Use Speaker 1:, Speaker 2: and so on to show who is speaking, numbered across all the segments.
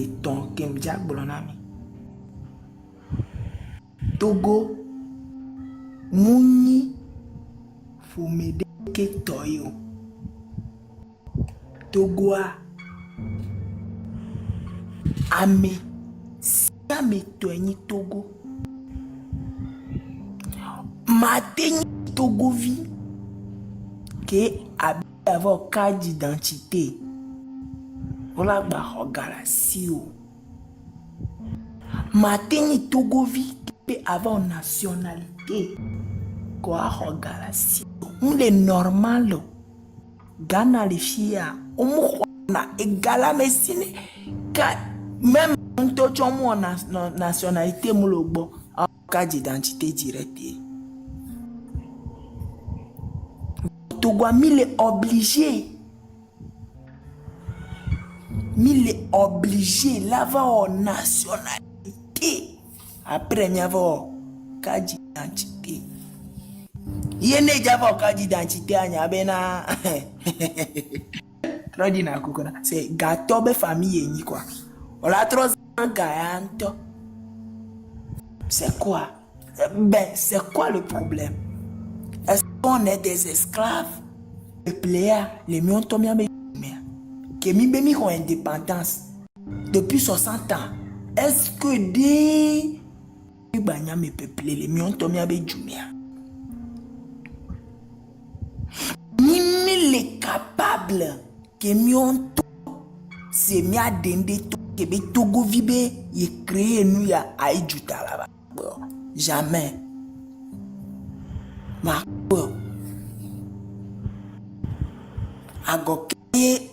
Speaker 1: le ton kem Jack Bolonami. Togo, Mouni, Fumede ke toyo. Togo a ame siame toeni Togo. Mateni Togo vi que avoir carte d'identité. Voilà bah regala si o. Mateni Togo vi peut avoir nationalité. Quoi regala si o. On est normal. Ghana les filles on a égal mais sine même toi tu as nationalité moulobo carte d'identité directe. Togo mille est obligé l'avoir nationalité après n'y avoir carte d'identité. Il n'est pas carte d'identité à Nyabena. C'est gâteau de famille ni quoi. On l'a trop gagnant. C'est quoi? Ben, c'est quoi le problème? Est-ce qu'on est des esclaves? Les pléas, les mions tombent bien, qui mi ont indépendance depuis 60 ans. Est-ce que des banya me peuplé les mions tombent bien, ni les capables que mions c'est mia dende que be Togo vibe y créé nous ya aïdjuta là-bas. Jamais. Ma agoke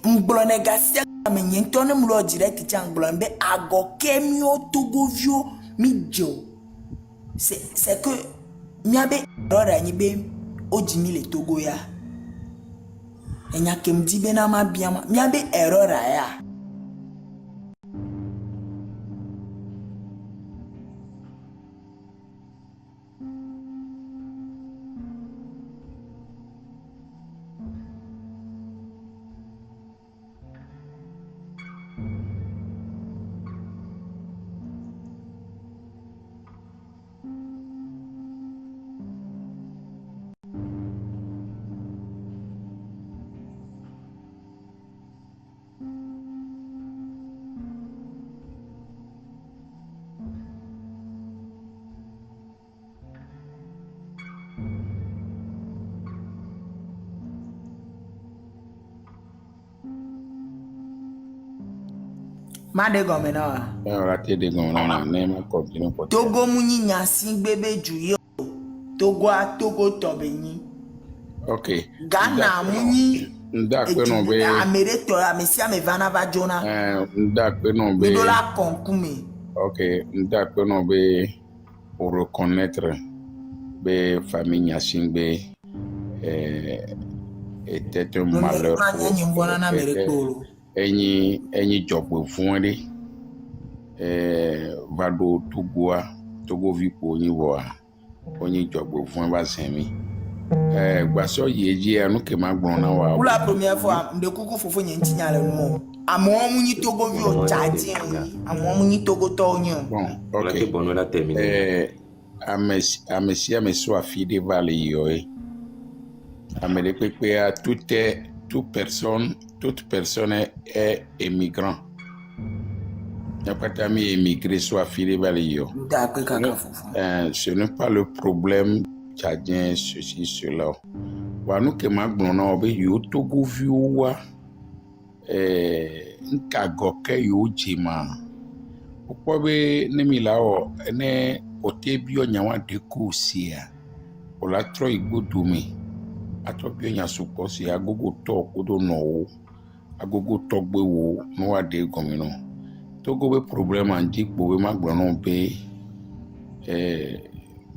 Speaker 1: mblone gasia me nyentone mlo direct ti angblombe agoke mio Togo vio mi jo. C'est que miabe erreur ni be ojimi le Togo ya. Enya kem di be na ma bien miabe erreur ya. Ma de gomme na.
Speaker 2: Raté de gomme na nema continue pour
Speaker 1: Togo muni nyasin bébé juyo. Togo a Togo tobeni.
Speaker 2: OK.
Speaker 1: Ghana muni.
Speaker 2: D'accord non be.
Speaker 1: Amere to amesia me vana va jona.
Speaker 2: D'accord non be.
Speaker 1: Dola konkume.
Speaker 2: OK. D'accord non be pour reconnaître be famille nyasin be était un malheur pour any job fuande vado Togo vi po ni wa onye job fun ba semi gbaso yeji anu ke ma gbon na wa.
Speaker 1: Pour la première fois de kuku fofo nyen tinya le mo amo munyi Togo vi o chaji amo munyi Togo to nyen.
Speaker 2: Bon, OK. Amesia me so afide vale yo amele pepe a toute personne est émigrant. Il n'y a pas émigré soit filé vers les ce n'est pas le problème tchadien ceci cela. Wa nous que magbona obe yo Togo viwa nka goke yo jima. Pourquoi be nemila o ne otebio nyawa deku sia. Ola tro igbodumi. Atobio nya sukosi agogo to kodo no agogo togbe wo no ade gomino Togo be problème andi gbo be magbona be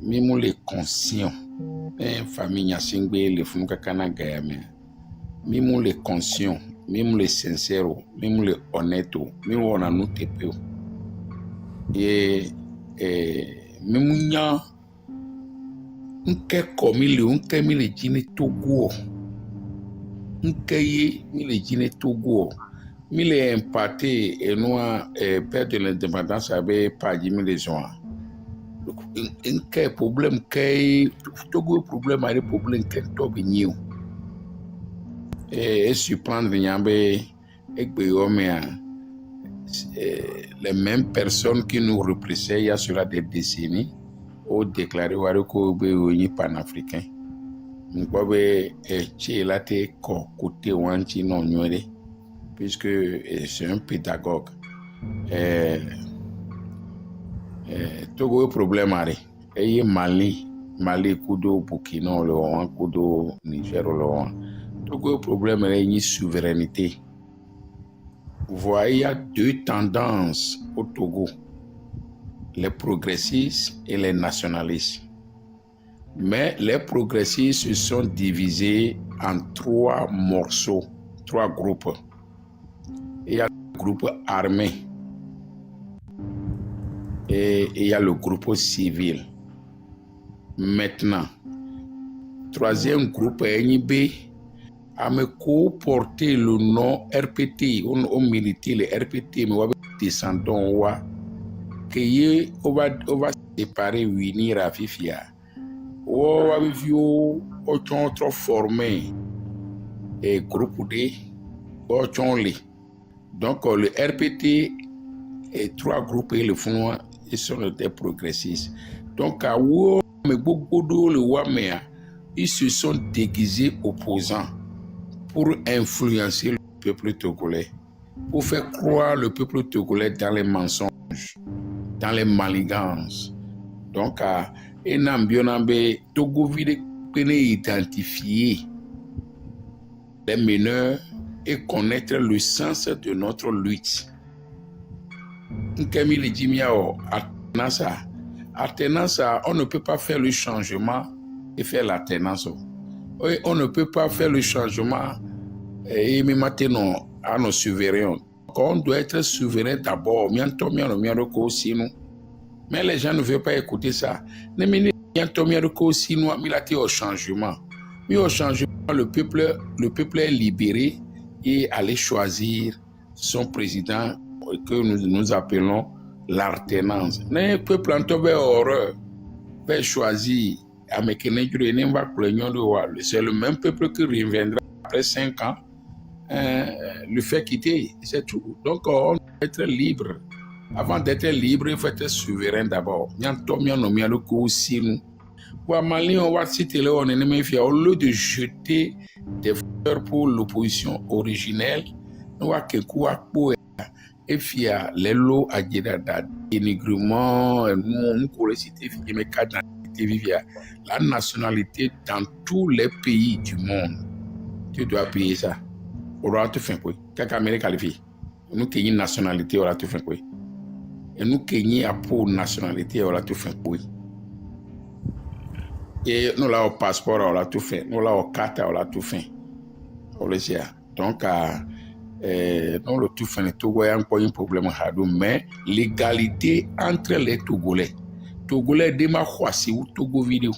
Speaker 2: mimu le conscient famille nya singbe le funu kakana gayame mimu le conscient mimu le sincère mimu le honnête mimu ona no tepe mimu nya nke komi le jine Togo nke ye mi le jine Togo il est impacté et nous perdre l'indépendance avec pas 10 000 gens. Un problème que tout problème a des problèmes que tout bien. Et surprendre nyambe les mêmes personnes qui nous représentaient il y a cela des décennies ont déclaré que c'est panafricain. Nous avons été côté wanchi non nyore puisque c'est un pédagogue. Togo problème ari et Mali kudo Burkina le kudo Niger le Togo problème est une souveraineté. Vous voyez, il y a deux tendances au Togo, les progressistes et les nationalistes. Mais les progressistes se sont divisés en 3 morceaux, 3 groupes. Il y a le groupe armé et il y a le groupe civil. Maintenant, 3e groupe NIB a porté le nom RPT, on milité le RPT, mais on va descendre, on va séparer, unir à Fifia. On va vivre trop formé et groupe D, donc le RPT et 3 groupes et le fond, ils sont des progressistes. Donc ils se sont déguisés opposants pour influencer le peuple togolais, pour faire croire le peuple togolais dans les mensonges, dans les manigances. Donc, Togo peut identifier les meneurs et connaître le sens de notre lutte. Alternance, on ne peut pas faire le changement et faire l'alternance. On ne peut pas faire le changement et maintenant à nos souverains. On doit être souverain d'abord. Mais les gens ne veulent pas écouter ça. Mais au changement. Mais au changement, le peuple est libéré et allait choisir son président que nous appelons l'alternance. Le peuple en horreur va choisir. C'est le même peuple qui reviendra après 5 ans, le fait quitter, c'est tout. Donc on doit être libre. Avant d'être libre, il faut être souverain d'abord. Au lieu de jeter des fleurs pour l'opposition originelle, nous avons et fier les lots à dénigrement, la nationalité dans tous les pays du monde. Tu dois payer ça. On aura tout fait quoi. Quelqu'un Amérique qualifié. Nous qui une nationalité, on aura tout fait quoi. Et nous qui avons pour nationalité, on aura tout fait quoi. Et nous là au passeport, on aura tout fait. Nous là au carte, on aura tout fait. On le sait. Donc, non, le tout fait, Togo, il y a encore un problème, mais l'égalité entre les Togolais. Togolais dema khoisi ou Togo vidéo.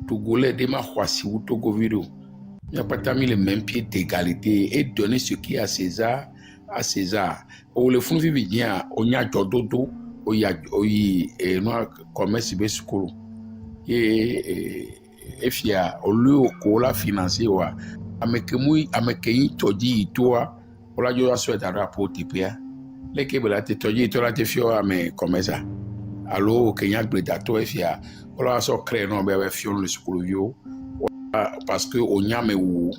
Speaker 2: Togolais dema khoisi ou Togo vidéo. Il n'y a pas mis les mêmes pieds d'égalité et donner ce qui est à César à César. Au le fond vivien, on y a jododo, on y a commerce besukuru. Et fia au lieu au cola financier wa amekeni toji toi ola jo aso da rapport tipia leke bela te toji to la te fio ame commerce. Alors Kenya gbedato fia ola aso créer no be fio le sukuru parce que onyame wu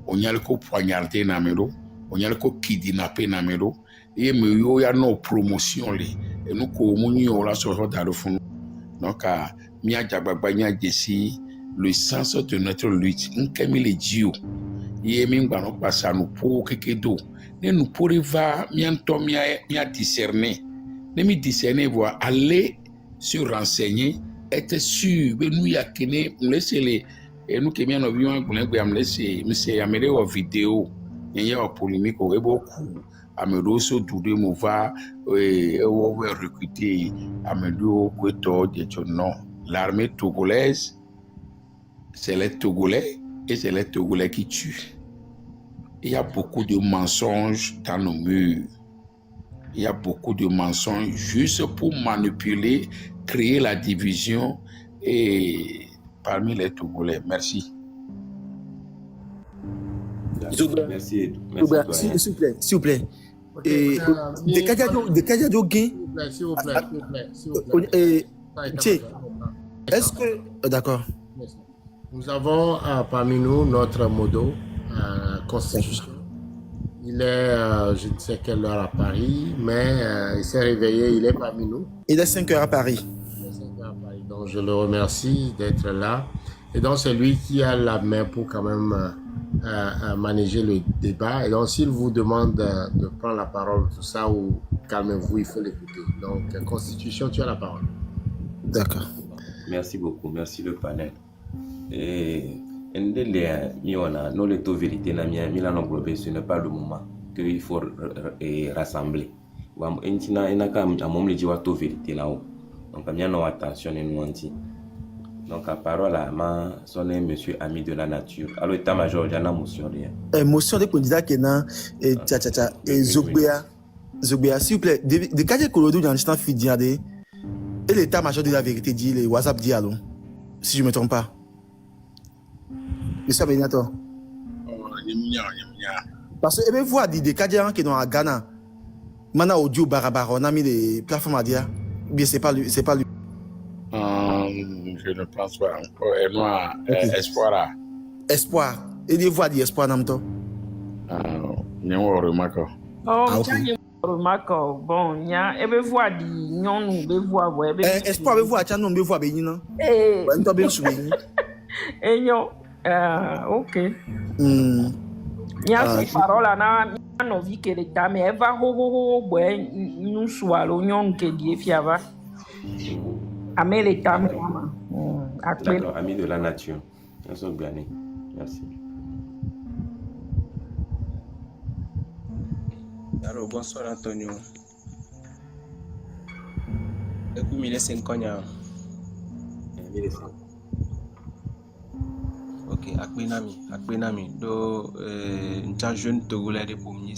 Speaker 2: onyale ko poignarder na melo onyale ko kidnapper na melo et me yo ya no promotion le et nous ko muni ola so da le fond. Donc mia jagbagba nya jesi le sens de notre lutte nkemi le dio yemi ngano passa nous pour kekedo ne nous pourriva mianto mia discerner ne mi discerner voir aller se renseigner être sûr be nous yakene laisser les et nous qui bien avions pour am laisser monsieur amere o vidéo y a polémique au beaucoup ameroso doudé mova on va recruter amedo kweto de non l'armée togolaise c'est les Togolais et c'est les Togolais qui tuent. il y a beaucoup de mensonges dans nos murs. Il y a beaucoup de mensonges juste pour manipuler, créer la division et parmi les Togolais. Merci.
Speaker 3: Merci.
Speaker 4: S'il vous plaît. Et des Kadiado gain.
Speaker 5: S'il vous plaît.
Speaker 4: Est-ce que d'accord.
Speaker 5: Nous avons parmi nous notre modo constitution. Il est, je ne sais quelle heure à Paris, mais il s'est réveillé, il est parmi nous.
Speaker 4: Il est 5 heures à Paris.
Speaker 5: Il est 5 heures à Paris. Donc je le remercie d'être là. Et donc c'est lui qui a la main pour quand même manager le débat. Et donc s'il vous demande de prendre la parole, tout ça, ou calmez-vous, il faut l'écouter. Donc Constitution, tu as la parole.
Speaker 4: D'accord.
Speaker 3: Merci beaucoup, merci le panel. Et nous les taux vérité ce n'est pas le moment qu'il faut rassembler. Donc attention donc la parole à monsieur Ami de la Nature. Alors état-major il y a une motion
Speaker 4: motion de candidat qui est et Zogbea s'il vous plaît de cas de Kolodo dans l'instant fidiade et l'état-major de la vérité dit les WhatsApp dit alors si je me trompe pas. Monsieur Benato. Parce que vous voyez des Kadians qui sont à Ghana. Maintenant audio barabara on a mis des plateformes à dire bien c'est pas lui.
Speaker 2: Je ne pense pas encore. Et moi, Espoir.
Speaker 4: Espoir. Et des voix d'espoir n'amto.
Speaker 2: Remarque.
Speaker 6: Remarque. Bon, il y a des voix di non be voix
Speaker 4: Espoir be voix non be voix be ni non. On to be souvenir.
Speaker 6: Et OK. Il y a ces paroles là na vie que l'état mais elle va nous soit l'union que die fiava. Amé l'état maman.
Speaker 3: D'accord, Ami de la Nature. Merci.
Speaker 7: Alors, bonsoir Antonio. Écoute, il est 5 ans. Ok, Akbenami. Donc, un jeune Togolais de Pommier,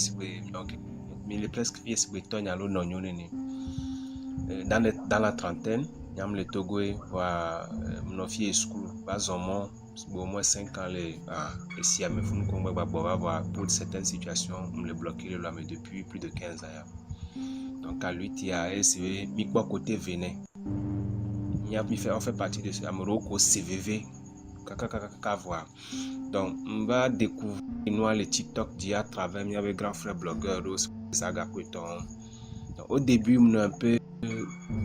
Speaker 7: donc, il est presque vieux, c'est béton, à l'eau non. Dans la trentaine, Yam le Togo va mon fille school, bas au moins 5 ans, et si à mes fous, pour certaines situations, on le bloquer le mais depuis plus de 15 ans. Donc, à lui, il y a SE, Mikwa côté Vénin. On fait partie de ce Amoroko CVV. Voir. Donc, on va découvrir les TikTok d'il y a à travers mes grands frères blogueurs, Saga Kouton. Au début, on est un peu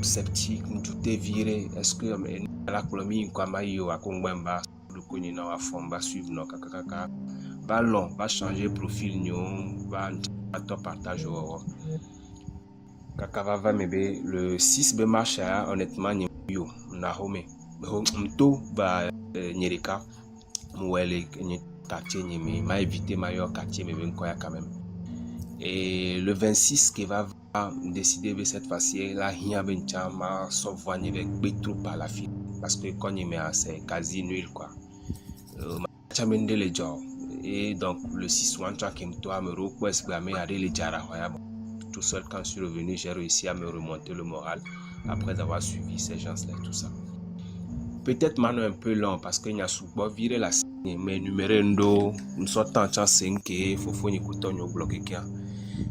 Speaker 7: sceptique, tout est viré. Est-ce que la Colombie, comme Mayo, à Kongwemba, le Konina, à fond, va suivre nos kakaka, va long, va changer profil, va top partage. Kaka va mebe le 6 b marche honnêtement, yo, Nahome. Mto ba Nyereka, Mouele, quartier, m'a évité Mayor quartier, mais quand même. Et le 26 qui va décider de cette fois-ci, là, il y a un chama sauf avec Bétrou par la fille. Parce que quand il met c'est quasi nul, quoi. Et donc, le 6 1 qui me request, les jara, tout seul, quand je suis revenu, j'ai réussi à me remonter le moral après avoir suivi ces gens-là et tout ça. Peut-être maintenant un peu long parce qu'il y a souvent viré la signe, mais numéro 2, nous sommes en train de 5 il faut nous écouter nous bloquer.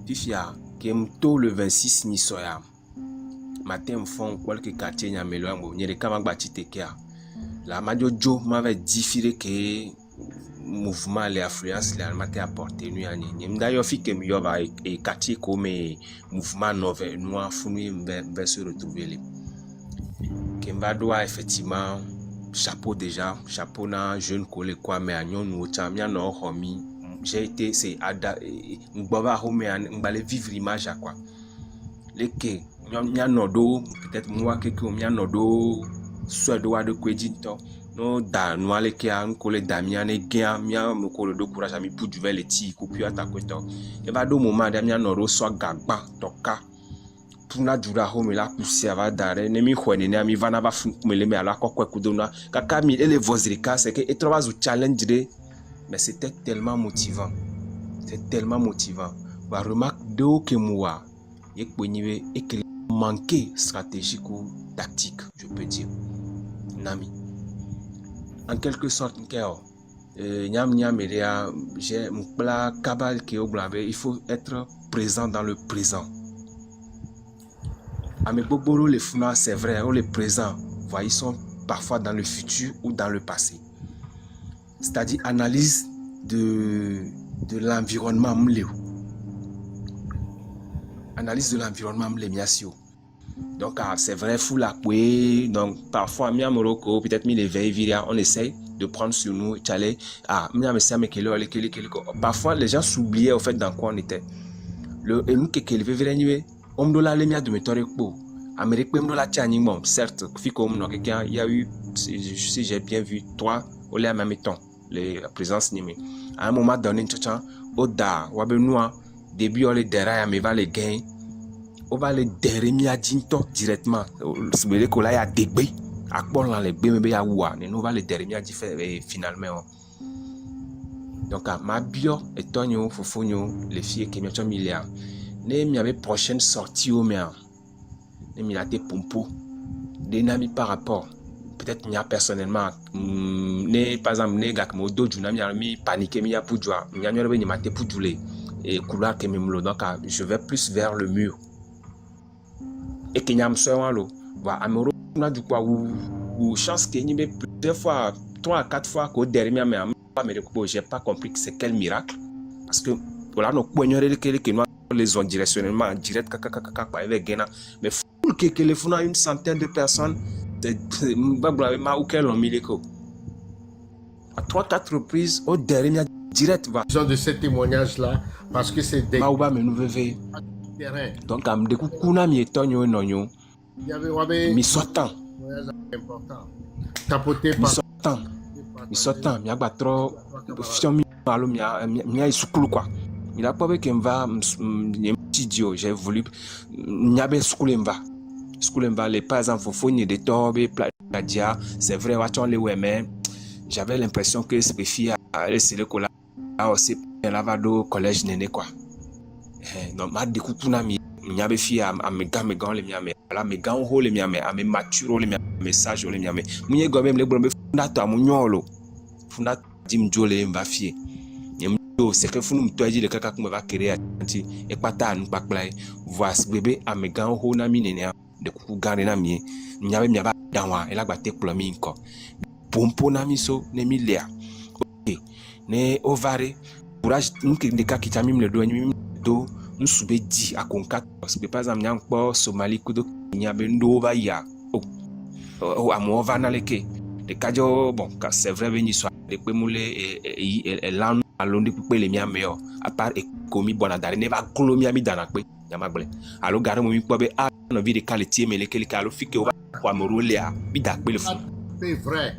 Speaker 7: Puis que m'to le 26 ni soya. Matin font quelques quartiers n'y a mélange, n'y a des camps bâtis la majo jo m'avait différé que mouvement les affluences les matin apporté nous ani. N'y d'ailleurs fi que mieux va et quartier comme mouvement noir fouinu va se retrouver les. Kemba doit effectivement chapeau na jeune collègue quoi mais agnon nous chamia no homi j'ai été c'est ada ngboba home ngbalé vivre image quoi leke nyam nodo peut-être moi que nyam nodo soit doit de kwedito no da no leke an collègue damien ne gien mia me ko do courage ami pour du vel ti ko puis attaqueto et va do moment damien nodo soit gagba toka tuna dura home la poussière va dare ne mi khwene ne ami vana ba fun kumele me ala kokwe kudona kaka mi ele vozrika c'est que et trois challenge mais c'était tellement motivant C'est tellement motivant. Bah, remarque de que moi, et que manquer stratégique ou tactique, je peux dire. Nami. En quelque sorte, il faut être présent dans le présent. Ame Boboro, les funa, c'est vrai, les présents, ils sont parfois dans le futur ou dans le passé. C'est-à-dire analyse de l'environnement. Analyse de l'environnement. Donc, c'est vrai, fou la couée. Donc, parfois, peut-être, on essaye de prendre sur nous. Parfois, les gens s'oubliaient au fait dans quoi on était. Certes, il y a eu, si j'ai bien vu, 3 au lait à même temps, les présences nimées. À un moment donné, début, on les déraille, mais va les gagner. On va les dérailler directement. Si vous voulez qu'on aille à début, à quoi on les bémé à ouah, nous va les dérailler finalement. Donc, ma bio et Tonio, Fofonio, les filles qui m'ont mis là. Ne avait prochaine sortie au mien. Ne m'y a été pompo. Des amis par rapport. Peut-être n'y a personnellement. Ne par exemple, ne gars comme d'autres, je n'ai mis paniqué, mais il y a pour jouer. Il y a une maté pour jouer. Et couloir que me donc je vais plus vers le mur. Et qu'il y a un seul l'eau. Voilà, amoureux, on a du quoi ou chance qu'il y ait plusieurs fois, 3 à 4 fois qu'au dernier, mais j'ai pas compris que c'est quel miracle. Parce que voilà, nos poignons les ont directionnellement direct, mais fou que les fous une centaine de personnes, à 3-4 reprises au dernier direct.
Speaker 5: De ce témoignage-là, parce que c'est des
Speaker 7: terrains. Donc, am de kuna mi etonyo nonyo. Mi sotan.
Speaker 5: Tapoté par
Speaker 7: mi sotan, mi agbatro fion mi malo mi a sukulu quoi. Il a pas vu qu'il va idiot, j'ai voulu nyabe sukulu mva les par exemple faut des torbes plagia, c'est vrai watchon les ouais mais j'avais l'impression que ces filles à laisser le cola aussi lavado collège néné quoi. Donc ma découpuna mi nyabe fille à mes gants les miame là mes gants ho les miame à mes maturo les miame message les miame munye go même les brombe funda to amunyolo funda dim jole mva fie c'est que nous toi dit le caca qu'on va créer et pas ta nous pas play voici bébé à mes gants ho na mi néné de coucou garder na mi nyabe mi ba danwa et la ba te plomi ko pompo na mi so ne mi lea ok ne ovare courage nous que des cas qui tamim le do nous soube dit à concat parce que par exemple nyam po Somalie kudo nyabe ndo va ya o amo va na leke de kajo bon c'est vrai veni soit de pemoule et lan alondi pe le miame yo à part e komi bona dare ne va kolomi ami dana pe nyama gbele alo gare mo mi po be a no vi de qualité mais lesquels alo fike o va kwa morole a bi da pe le fou
Speaker 5: c'est vrai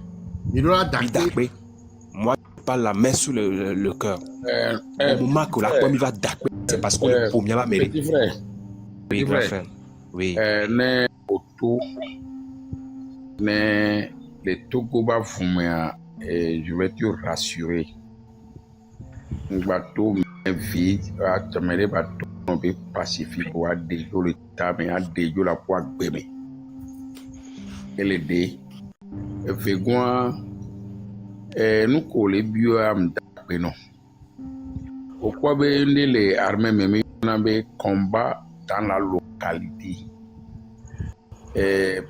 Speaker 5: il doit
Speaker 7: dakpe moi pas la main sur le cœur au moment que la pomme va dakpe c'est parce que le pomme va mérite
Speaker 2: c'est vrai
Speaker 7: oui grand frère oui
Speaker 2: ne auto ne les Togo ba fumea et je vais te rassurer bateau vide à tamere bateau on peut pacifique ou à déjo le temps à déjo la poids bébé et les dé vegoin nous coller bio am dakpe non au quoi les armées même on a combat dans la localité.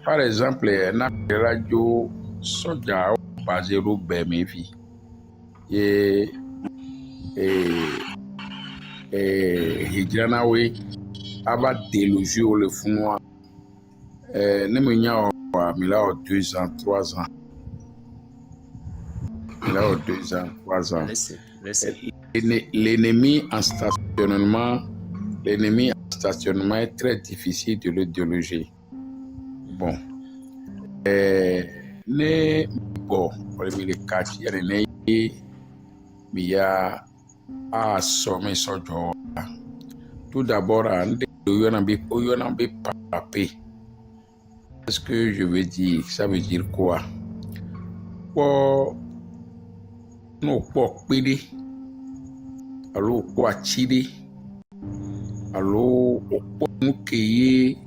Speaker 2: Par exemple, na radio soja basé au Bemevi et Hijanawe aba déloger le fond ne me nya mais là 2 ans 3 ans là 2 ans 3 ans l'ennemi en stationnement est très difficile de le déloger. Bon, ne bon, pour les quartiers, il y a à sommet sur tout d'abord, on a papé. Qu'est-ce que je veux dire? Ça veut dire quoi? Pour nous, pour péder, alo ko achide alo ko nkeye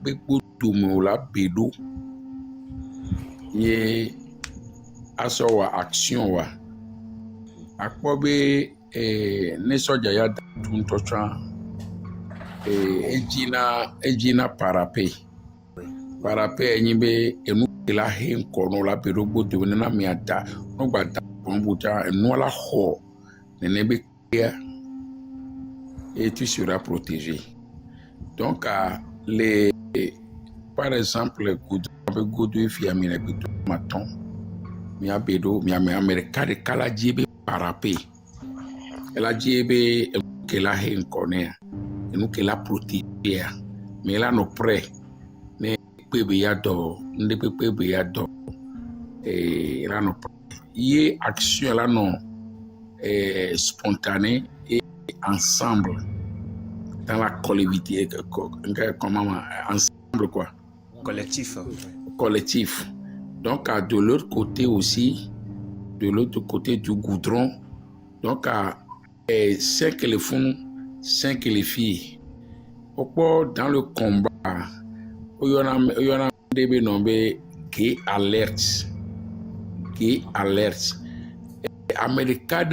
Speaker 2: gbegbo domo la bedo ye aso wa action wa akpobe ne soja ya tun tocha ejina parape enyibe enu la he nkono la bedo gbodo na mi ada no gbada bonbuja enu la ho nenebe et tu seras protégé. Donc, par exemple, le goudou fiami le goudou maton, mi abedo, mi amerika de kala djebe parapé. La djebe que la hen connaît, et nous que la protégé. Mais là, nous prêts, ne pepe yado, ne pepe yado, et là, nous prêts. Y action là, non, spontanée et ensemble. Dans la collectivité, comment ensemble quoi?
Speaker 7: Collectif.
Speaker 2: Collectif. Donc de l'autre côté aussi, de l'autre côté du goudron, donc 5 les font, 5 les filles. Dans le combat, il y en a des nommés gay alert. Gay alert. Américain,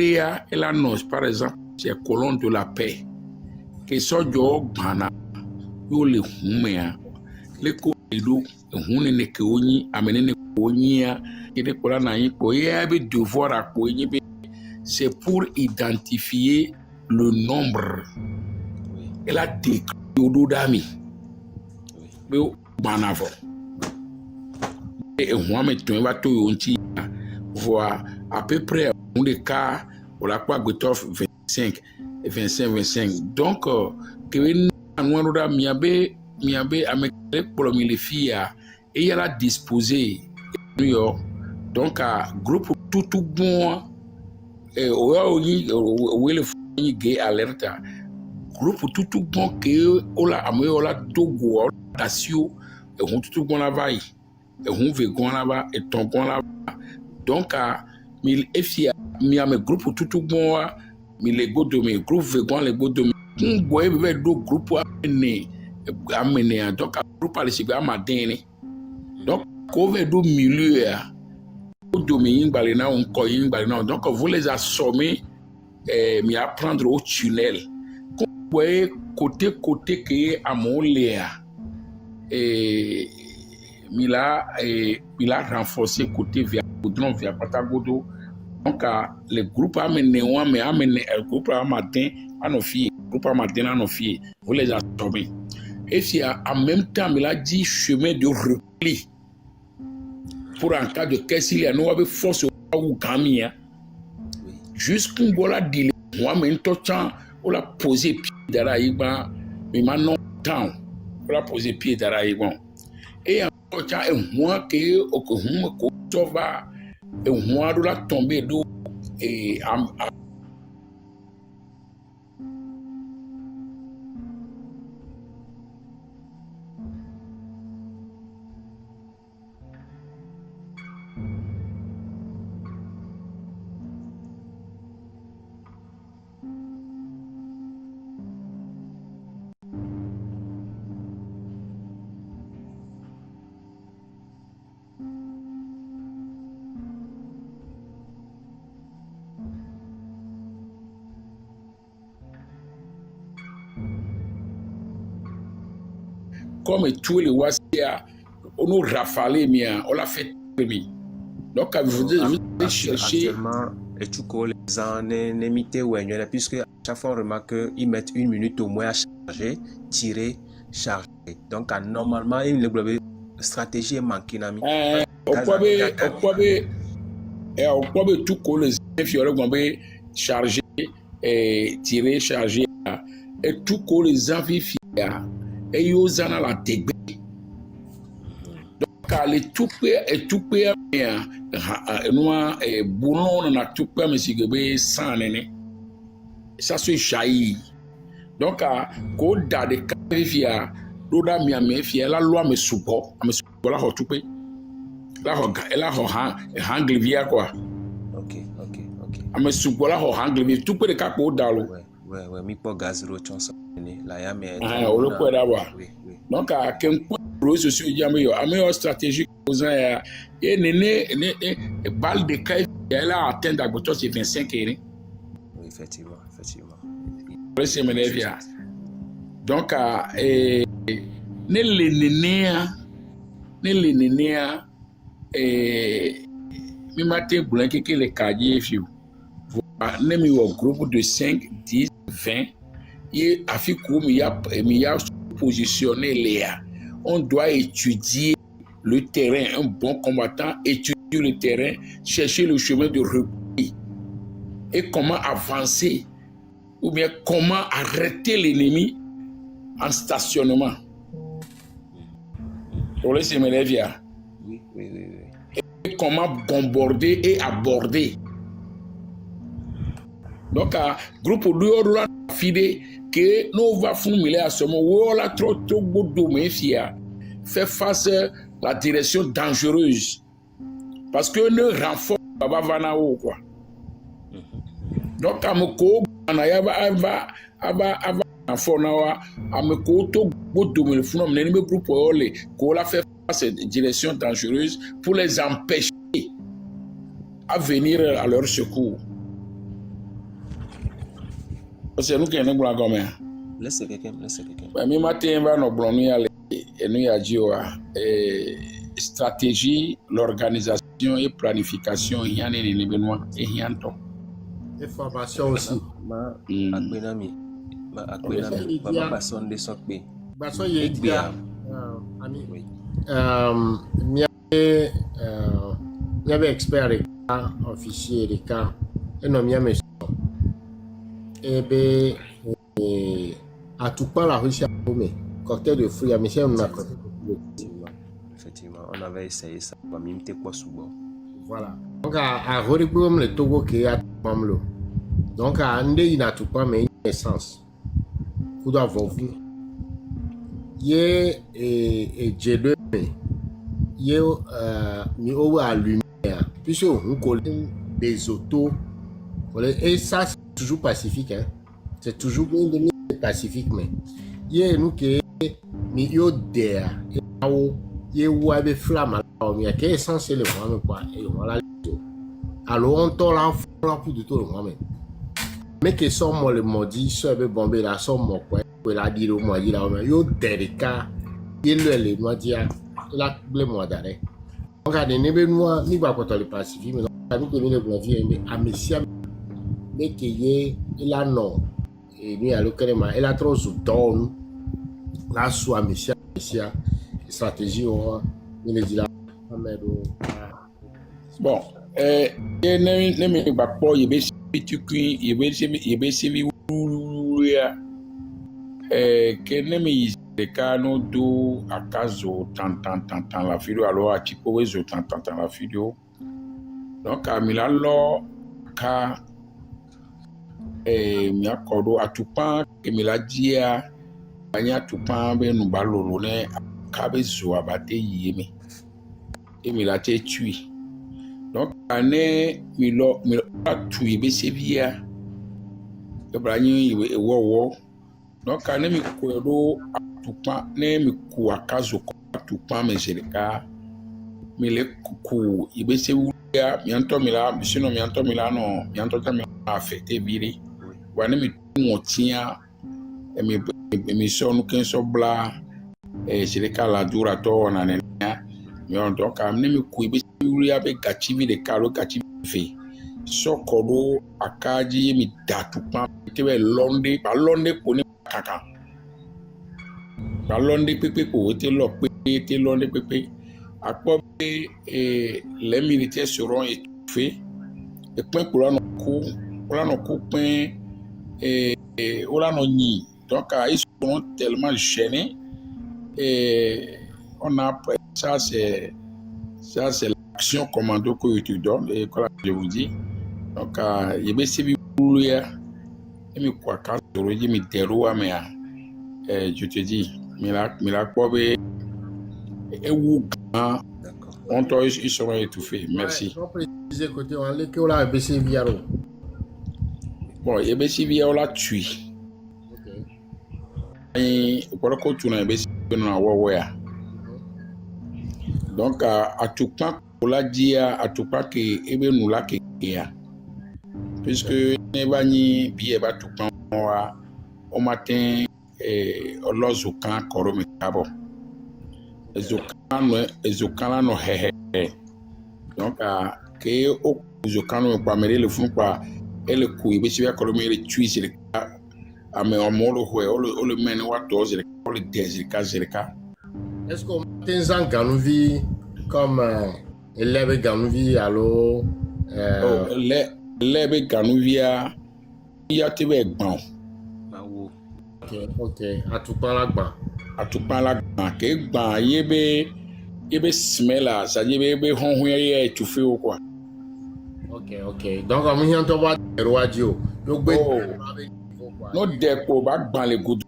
Speaker 2: elle annonce par exemple, c'est colonne de la paix. Que sojo bana yo le humea le ko do hune ne ke onyi amene ne ko onyia ide kola na yin ko ye be devoir a ko yin be c'est pour identifier le nombre et la déclare d'ami be bana fo et on me to va to yonti voir à peu près on des cas pour la quoi gotof 25. Donc, que nous miabe avec pour les filles et elle a disposé New York. Donc, groupe tout bon et le gay alerta groupe tout bon que ola amoyola togo tasio et on tout bon là-bas et on veut qu'on là-bas et ton bon là-bas. Donc, mille filles miame groupe tout bon mais les go de mes groupes vegan les go de mes boy veut do groupe amener donc groupe aller chez amadene donc ko veut do milieu do mes balena on coin balena donc vous les assommez mais apprendre au tunnel boy côté que amoléa et mila renforcé côté via goudron via patagodo. Donc, le groupe a amené le groupe a matin à nos filles, vous les assommez. Et si en même temps, il a dit chemin de repli. Pour en cas de caisse, il y a une force ou gamia. Jusqu'au bout là, dit moi, mais tout temps, on l'a posé pied derrière, mais maintenant, on l'a posé pied derrière. Et en tout cas, moi, que on va. Et moi, de la tomber d'eau et comme tous les Wassia, on nous rafalé, on l'a fait. Donc, vous cherchez.
Speaker 7: Actuellement, et tu connais les années, puisque à chaque fois on remarque qu'ils mettent 1 minute au moins à charger, tirer, charger. Donc, normalement, une stratégie est manquée.
Speaker 2: Au tout que les filles charger, tirer, charger, et tout que les avis et ils ont la tête. Donc, les tout pé, nous, boulon, on a tout pé, mais si vous sans néné, ça se jaillit. Donc, quand dans des cas, l'oda miami, la loi me support, la tout pé, la hangle via quoi.
Speaker 7: Ok.
Speaker 2: Me support la hangle via tout pé de cas pour dalo.
Speaker 7: Ouais, mi po gaz ro chon sa la ya me.
Speaker 2: On le peut d'avoir.
Speaker 7: Oui.
Speaker 2: Donc à quel point le social media stratégique et ne balle de caille elle a atteint d'abord c'est 25
Speaker 7: Oui, effectivement.
Speaker 2: C'est mon donc ne le nénéa mi matin blanc que les caddiers fiou ne mi au groupe de 5 10 20 et afiku mi ya positionner Léa. On doit étudier le terrain, un bon combattant étudier le terrain, chercher le chemin de repli et comment avancer ou bien comment arrêter l'ennemi en stationnement. Pour laisser mes lèvres.
Speaker 7: Oui.
Speaker 2: Et comment bombarder et aborder. Donc, groupe de la fide que nous va formuler à ce moment là trop beau fia fait face à la direction dangereuse parce que ne renfort va vanao quoi. Donc, amoko ava renfort nawa amoko to beau me funu me groupe ole ko la fait face à cette direction dangereuse pour les empêcher à venir à leur secours. C'est nous qui sommes là comme ça.
Speaker 7: Laisse quelqu'un.
Speaker 2: Mais matin va nous blonner et nous a dit stratégie, l'organisation et planification il y a des événements et il y a un temps.
Speaker 5: Et formation aussi.
Speaker 7: Akbenami ma passion de sokbe.
Speaker 5: Baso yedia ami.
Speaker 7: Oui.
Speaker 5: Miabe expert officier de cas et non miame ebe à tout pas la Russie a promis cocktail de fruits à monsieur on a
Speaker 7: Effectivement, on avait essayé ça pour m'imiter quoi souvent.
Speaker 5: Voilà. Donc à Horibum le Togo qui a Mamlo. Donc à Ande il n'a tout pas mais essence. Coup d'avoir vu. Yé et J2 yé mi au à lumière. Puisque on colle des autos et ça toujours pacifique, hein. C'est toujours une demi pacifique, mais il y a nous qui mais yo der et ouais flamme mais qui est essentiel le moi quoi et voilà alors on t'en l'enfant plus de tout le moi mais que sont moi le maudit ça veut bomber la somme moi quoi et la dire au moi il a yo der cas il le moi dire la blé moi d'arrêt regardez ne be moi ni pas pour le pacifique mais nous que le blavier mais à monsieur mais qui il a non et lui à l'occasion il a trop zouton la soit monsieur stratégie on il dit là
Speaker 2: bon ne me ba po ye be pitukui ye be sevi ya que ne me de cano do acaso tant la vidéo alors a tipo wezo tant la vidéo donc a milalo ka mi akodo atupa ke mi la dia anya atupa be nu balolo ne ka be zo abate yeme e mi la te tui donc ane mi lo tui be sevia e brani e wo donc ane mi kodo atupa ne mi ku akazo atupa me jereka mi le ku ibe sevia mi anto mi la bisino mi anto mi la no mi anto ta mi affecté biri wane mi motia mi sonu ken so bla jereka la dura to na ne mi on donc amne mi ku ibe sevia be gachivi de kalo gachivi fe so kodo akaji mi datupa tebe londe ba londe ko ni kaka ba londe pepe ko te lo pe te londe pepe apo be les militaires seront étouffés et point pour la no ko pen on a ni donc ils sont tellement gênés et on a ça c'est l'action commando que tu donnes et comme je vous dis donc il be sebi ya mi kwa ka roji mi teruwa me je te dis mila ko be d'accord ils seront étouffés merci
Speaker 5: côté on les que la BC Viaro
Speaker 2: bon il be sebi ya la tui pour que tu n'aies pas na wawa. Donc à tout point pour la dia à tout pas que ebe nous la que ya. Puisque ne va ni bien ba tout point au matin lozukan koromi kabo. Ezukan no he. Donc que au ezukan no pa mere le fun pa ele ku ibe si koromi le tuisi le ame omolo ho o le mene wa doze le désir ka.
Speaker 5: Est-ce qu'on matin Ganouvi comme élève Ganouvi allo
Speaker 2: lebe Ganouvi ya tebe gbon.
Speaker 5: OK atupan la gban ke gban yebe smela ça yebe honhun ye étouffé ou quoi. OK donc on y entend pas radio yo gbe
Speaker 2: no depo ba gban le goudou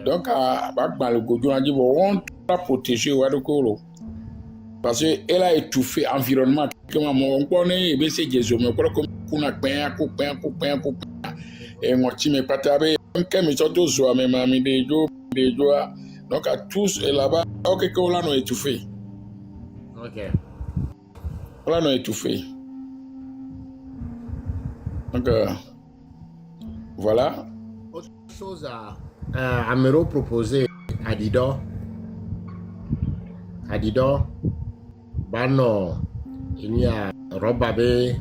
Speaker 2: donc ba gban le goudou dit bon on doit protéger wa de kolo parce que elle a étouffé environnement comme on connaît e be se jezo me ko kuna pen ko et moi ti me patabe que me sorto zo me mami de jo donc à tous et là-bas OK que là nous étouffé. Là nous étouffé. Donc voilà.
Speaker 5: Autre chose à me proposer Adido bano il y a robabe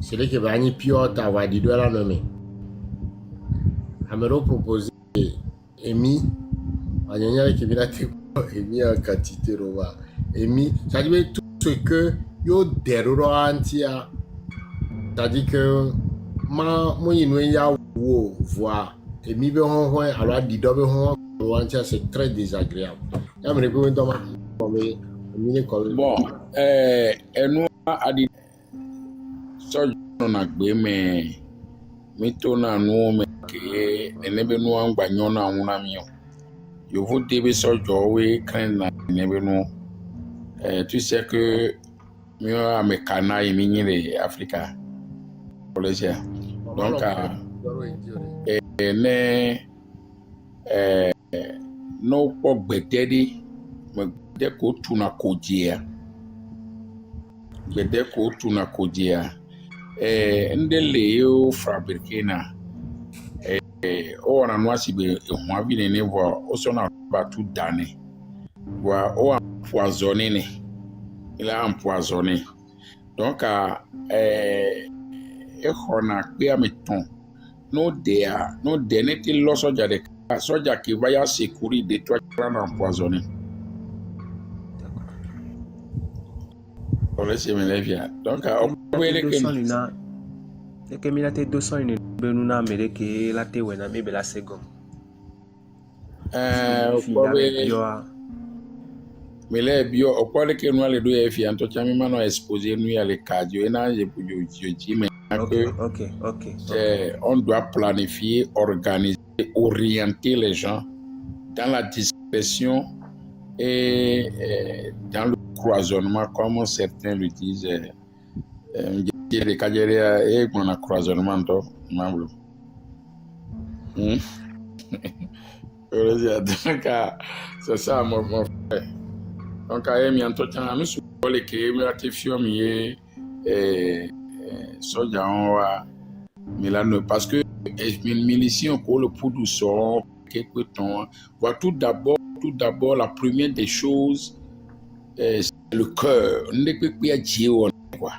Speaker 5: c'est le que va ni piota à Adido la nommé à me proposer Emi anyanya qui vient Emi en quantité roba Emi ça dit tout ce que yo deruro antia ça dit que moi il y a wo voir Emi be hon alors Adido be hon antia c'est très désagréable ya me répondre dans ma
Speaker 2: bon nous a dit so on a gbe mais to na no me ke enebe no angbanyo na wona mi yo vous devez so jowe kan na enebe no tu sais que mieux amekana yimi nyire Africa Polesia donc no po gbededi me de ko tuna kojia gbede ko tuna kojia ndele yo fabrikena o na no asibe ehun abi ne vo o so na ba tu dane wa o empoisonné ne il a empoisonné donc hona pe ameton no de ne ti lo soja de soja qui va ya secourir de toi qui va empoisonner. Donc
Speaker 7: que mi la te 200 une benuna mere que la te wena me la second
Speaker 2: mais les bio au point que nous les deux filles en tout cas même non exposé nous à les cardio et là je dis mais
Speaker 7: OK.
Speaker 2: On doit planifier, organiser, orienter les gens dans la discrétion et dans le croisonnement, comme certains le disent. Les cadres et mon croisonnement, c'est ça mon frère. Donc, il y a un temps, nous sommes les qui Milano parce que les miliciens pour le pour du sort quelque temps voit tout d'abord la première des choses c'est le cœur on ne peut pas dire quoi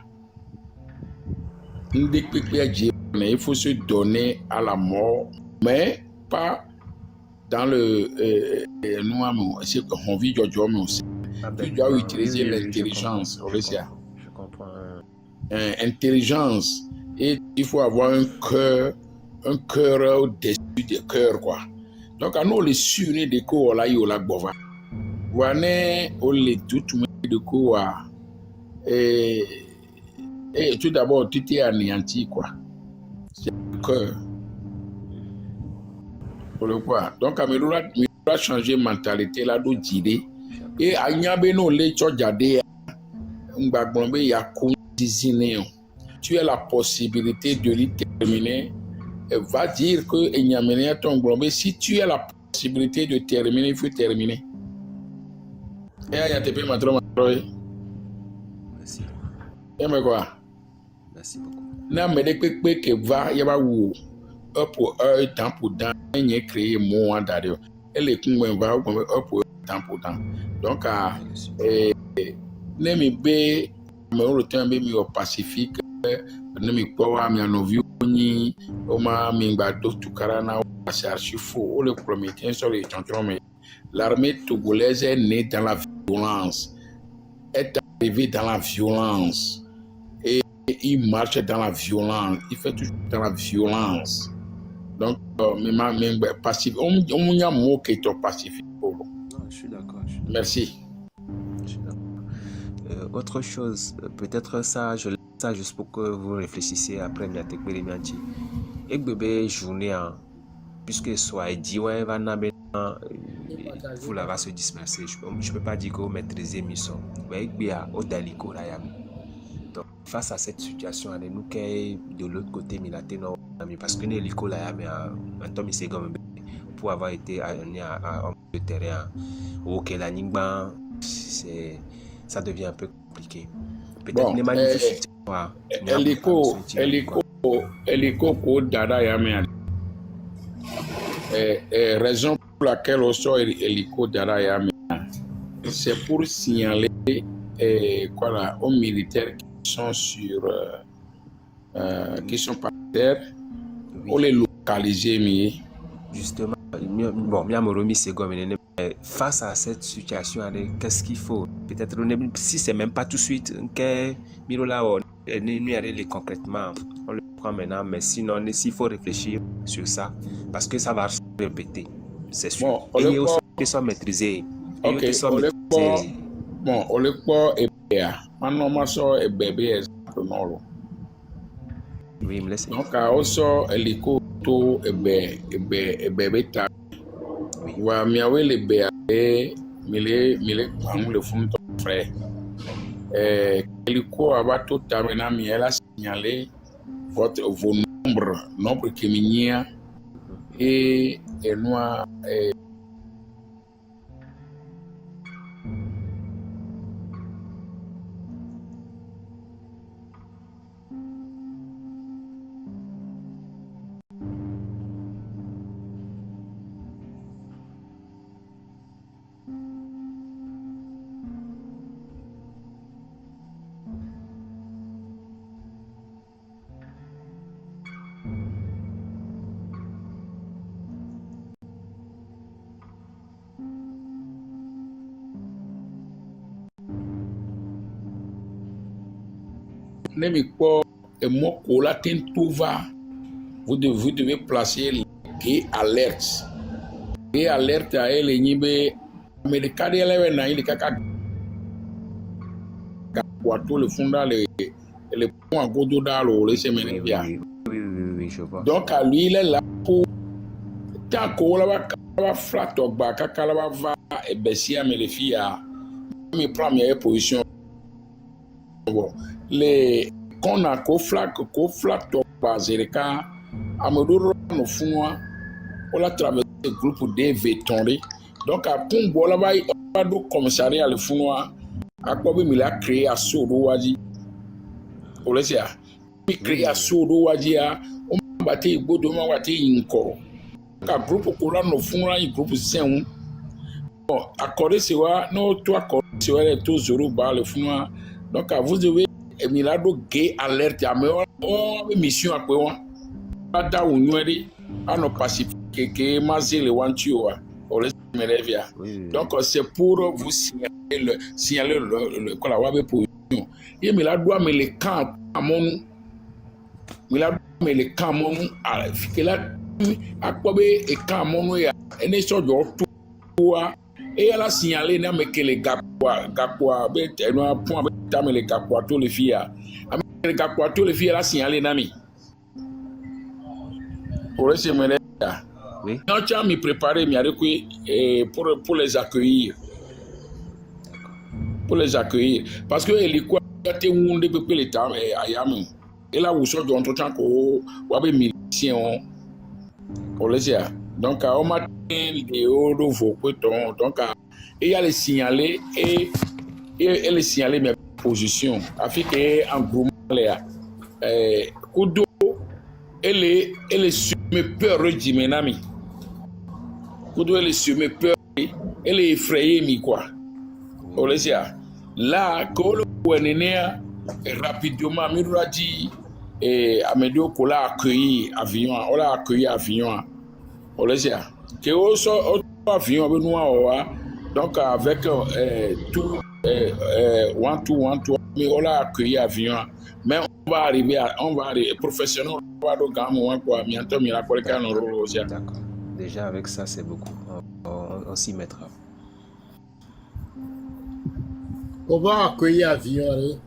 Speaker 2: il faut se donner à la mort mais pas dans le nous c'est qu'on vit mais aussi tu dois utiliser l'intelligence
Speaker 7: je comprends
Speaker 2: intelligence et il faut avoir un cœur au-dessus du cœur quoi donc à nous les suner de quoi là il la bova voilà on les tout de quoi et tout d'abord tout est anéanti quoi c'est le cœur pour le quoi donc à me changer mentalité là d'idée et à nyabe no les tchodjade ngbagbonbe ya tu as la possibilité de l'y terminer. Va dire que si tu as la possibilité de terminer, il faut terminer. Et il y a TP Matro.
Speaker 7: Merci.
Speaker 2: Et mais quoi?
Speaker 7: Merci beaucoup.
Speaker 2: Na me de pepe que va y va où pour temps pour temps et créer moins d'ailleurs. Et les coups va pour temps pour temps. Donc ne me be me return be mi au Pacifique ne me quoi mi en view ni o ma mi ba do tukara na cherche fou le premier temps sur les champions mais l'armée togolaise est née dans la violence, est arrivée dans la violence et il marche dans la violence, il fait toujours dans la violence. Donc, même pacifique, on y a un mot qui est pacifique.
Speaker 7: Non, je suis d'accord.
Speaker 2: Merci.
Speaker 7: Je suis d'accord. Autre chose, peut-être ça, je laisse ça juste pour que vous réfléchissiez après ma technologie. Et bébé journée, puisque soit dit, ouais, va n'aber. Vous la va se disperser. Je peux pas dire que vous maîtrisez mission. Donc face à cette situation, nous qui de l'autre côté parce que nous l'école là mais un temps c'est comme pour avoir été en de terrain au Kelaningban, ça devient un peu compliqué. Peut-être les magnifiques.
Speaker 2: Hélico dada yame. Raison pour laquelle on sort hélico dada yame, c'est pour signaler aux militaires qui sont sur qui sont par terre, pour les localiser.
Speaker 7: Justement, bon, face à cette situation, qu'est-ce qu'il faut? Peut-être si c'est même pas tout de suite, concrètement, on le prend maintenant, mais sinon, s'il faut réfléchir sur ça, parce que ça va se répéter, c'est sûr.
Speaker 2: Bon,
Speaker 7: et il y a aussi qui sont maîtrisés.
Speaker 2: Bon, on le croit et bien. Maintenant, ça est bébé exemple non.
Speaker 7: Oui, me laissez.
Speaker 2: Donc, aussi, hélico to bébé ta. Wa miawe le bébé, mille pang le fond ton frère. Hélico a tout terminé, mais elle a signalé vos nombres qui m'y et noir. Vous devez placer les gay alertes. Gay alerte à elle et nibe américain de la veine il kaka gapoato le fond dans les points à godo dans le semaine bien.
Speaker 7: Oui, je vois.
Speaker 2: Donc à lui il est là pour tant qu'on va flat au bas kaka la va et bessia mais les filles à mes premières positions. Bon les qu'on a ko flat au bas zereka amadou no funwa on a traversé le groupe des vétérans. Donc à Pombo là-bas do commissariat le funwa à quoi il a créé à Sodo Wadi. On le sait. Il créé à Sodo Wadi on battait godo ma wati inko. Ka groupe ko là no funwa un groupe 5. Bon, accordé c'est wa no to accordé c'est wa to zéro bar le funwa. Donc vous devez Milado gay alerte à mission à quoi ada unweri ano pacifique que mazé le wantua on les merevia. Donc c'est pour vous signaler le quoi la wabe position et Milado mais les camps à mon Milado mais les camps mon à fikela à quoi be et camp mon ya et ne so do toi et elle a signalé na me que les gapwa be no point ta me les gapwa tous les filles les gapwa tous les filles elle a signalé nami pour essayer me là oui non tu as me préparer pour les accueillir parce que les quoi te wunde pe les tam ayam et là où so do entretien ko wa be miliciens on les a Donc, au matin, les hauts vos donc, il y a les signalés et les signalés mes positions. Afin que, en gros, les coups elle est sur mes peurs de Menami. Coudo elle est sur mes peurs, elle est effrayée, mi quoi. Olesia, là, quand le rapidement, Miradi et Amedio Kola accueilli avion, on l'a accueilli avion. Olesia, que aussi avion avec nous, donc avec tout one two, mais on l'a accueilli avion. Mais on va arriver, professionnel, on va aller au quoi, bientôt, mais la collecte en euro.
Speaker 7: D'accord. Déjà, avec ça, c'est beaucoup. On s'y mettra.
Speaker 5: On va accueillir avion,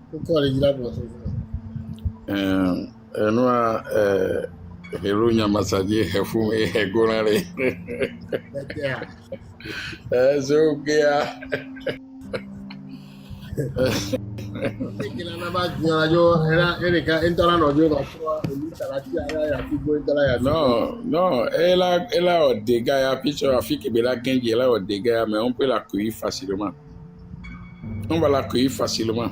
Speaker 5: pourquoi les gars pour
Speaker 2: nous, Hello Nyamasadi, Hefum et Hegonare. C'est ok. Non, elle a des gars, elle a des gars, mais on peut l'accueillir facilement. On va l'accueillir facilement.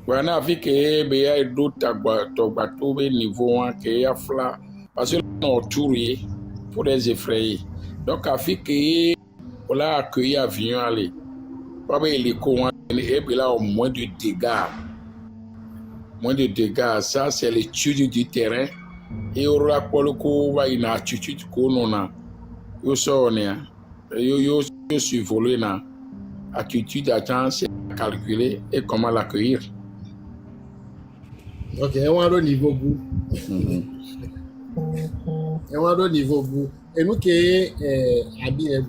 Speaker 2: Voilà, vu que il y a d'autres bateaux niveau 1 qui y a fla, parce que on tourne pour les effrayer. Donc, afin que on l'a accueilli avion aller. Pas bien les cons et puis là au moins de dégâts. Moins de dégâts, ça c'est l'étude du terrain. Et on aura pour le coup va une attitude qu'on a. Yo sonne, yo survolé na attitude à chance calculer et comment l'accueillir.
Speaker 5: Ok, on va au niveau bout. On va au niveau bout. Et nous qui habillés,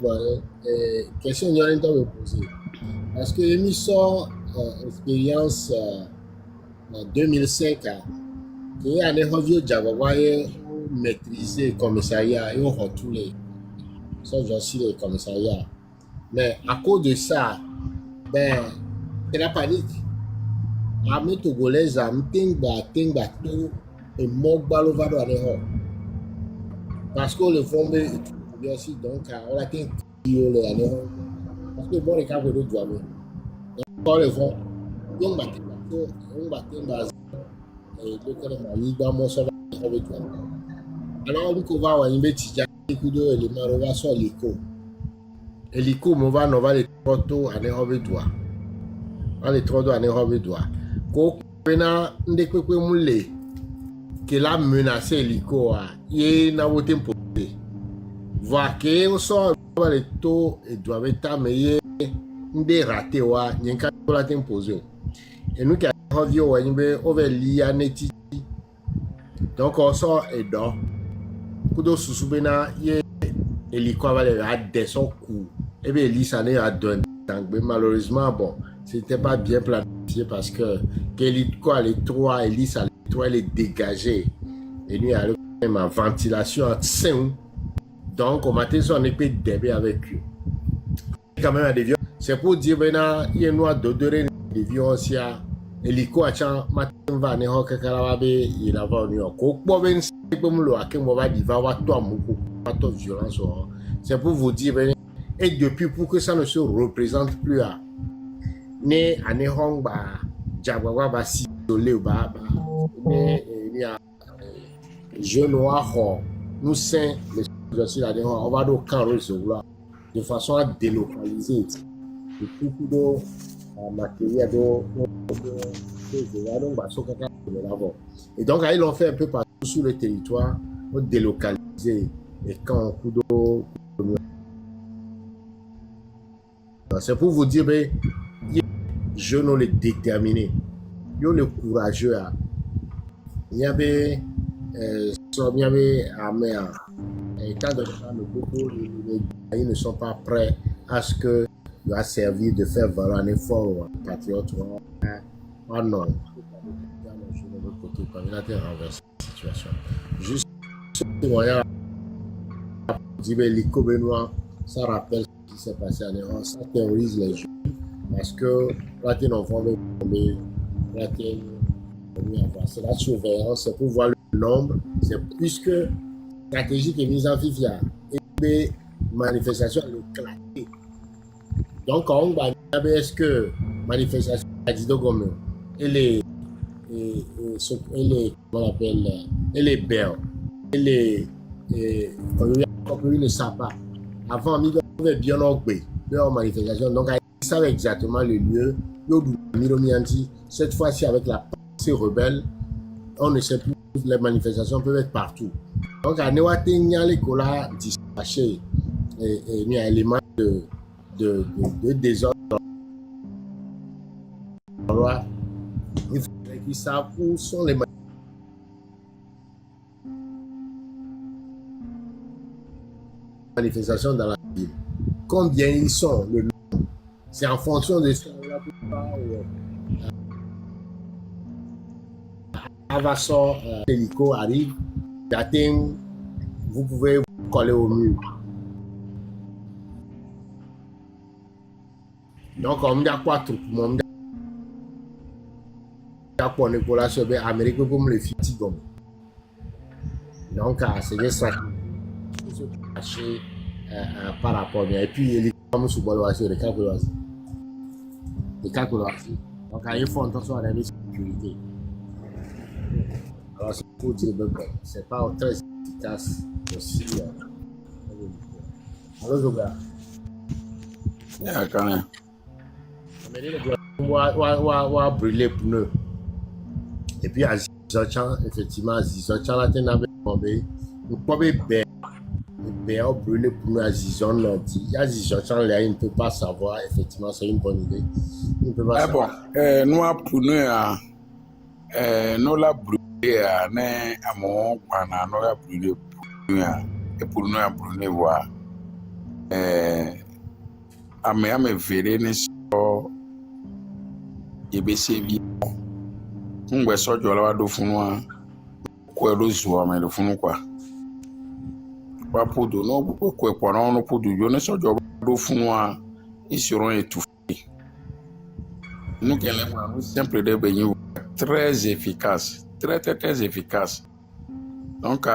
Speaker 5: question nous allons me poser. Parce que nous sommes expérience en 2005 qui a des revues de maîtriser le commissariat et on retourne. Ça, j'en suis le commissariat. Mais à cause de ça, ben, c'est la panique. L'armée togolaise a mis tout et mobile over dans parce que le fond est aussi donc on a qu'un parce que bon les cas de doigts donc le fond on battait et le cas de mani dans mon savoir avec toi alors on va voir une bêtise coup de éléments on va sur l'hélico on va les photos à avec toi on les trois doigts avec toi ko pena ndekwe mule que la menacé l'hélico y na voté posé voir que on sort les taux et doivent être meilleur ndé raté wa nyenka la temposé et nous qui revient au niveau over lia neti donc on sort et donc kudo susubena y l'hélico va les à descend coup et bien lisa né à donner mais malheureusement bon c'était pas bien planifié parce que l'hélico les trois hélices elle est dégagée et nous avons même en ventilation en sein donc on m'a dit on est peut début avec eux quand même des vieux c'est pour dire maintenant il y a nous d'odorer des vieux aussi hélico à chan matin va ne hoka karawabe il a va nous ko bo ben comme le akem va dire va toi moko pas de violence c'est pour vous dire et depuis pour que ça ne se représente plus à ne ane hong ba jabwa ba si le ba il y a je noir nous sains les on va donc quand de façon à délocaliser beaucoup de matériel et donc ils l'ont fait un peu partout sur le territoire pour délocaliser et quand coup d'eau c'est pour vous dire je ne les déterminé yo le courageux il y avait étant donné que les ne sont pas prêts à ce que il va servir de faire valoir un effort patriote oh non je de l'autre côté quand il a été renversé la situation juste ce moyen dire l'hélico Benoît ça rappelle ce qui s'est passé en Iran ça terrorise les jeunes parce que là ils n'ont pas tomber c'est la surveillance, c'est pour voir le nombre, c'est puisque stratégique et mise en fifia. Et les manifestations éclatées. Donc, on va dire est-ce que manifestation a dit de gomme et les comment on appelle et les belles et les ne savent pas. Avant, on avait bien occupé leur manifestation. Donc, ils savaient exactement le lieu. Cette fois-ci, avec la pensée rebelle, on ne sait plus, les manifestations peuvent être partout. Donc, à Néwaté, il y a les colas dispatchés et il y a un élément de désordre. Il faudrait qu'ils savent où sont les manifestations dans la ville. Combien ils sont, le nombre. C'est en fonction de ça. Avassor, l'hélico arrive, vous pouvez vous coller au mur. Donc, on a quoi tout le pour Nicolas Chebet, Amérique pour me le faire. Donc, c'est des stratégies qui se cachent par rapport à. Et puis, il est comme sous le calculoise. Les calculoise. Donc, il faut attention à la sécurité. Alors, c'est pour dire que c'est pas très efficace aussi. Alors, Zoga.
Speaker 2: Quand même.
Speaker 5: On va brûler les pneus. Et puis, à Zizochan, effectivement, à Zizochan, là, tu as tombé. Vous pouvez brûler les pneus à Zizochan. À Zizochan, là, il ne peut pas savoir. Effectivement, c'est une bonne idée. Il ne peut pas savoir.
Speaker 2: Bon, nous, à pneus, nous, la brûler, à mon pana, nous, la brûler, et pour nous, à brûler, voir. À me verrer, ne so, et bien, c'est bien. On va sortir là de fond quoi le jour mais le fond quoi pas pour de non quoi non pour de je ne sortir de fond ils seront étouffés. Nous qui les simple de baigner très efficace, très efficace. Donc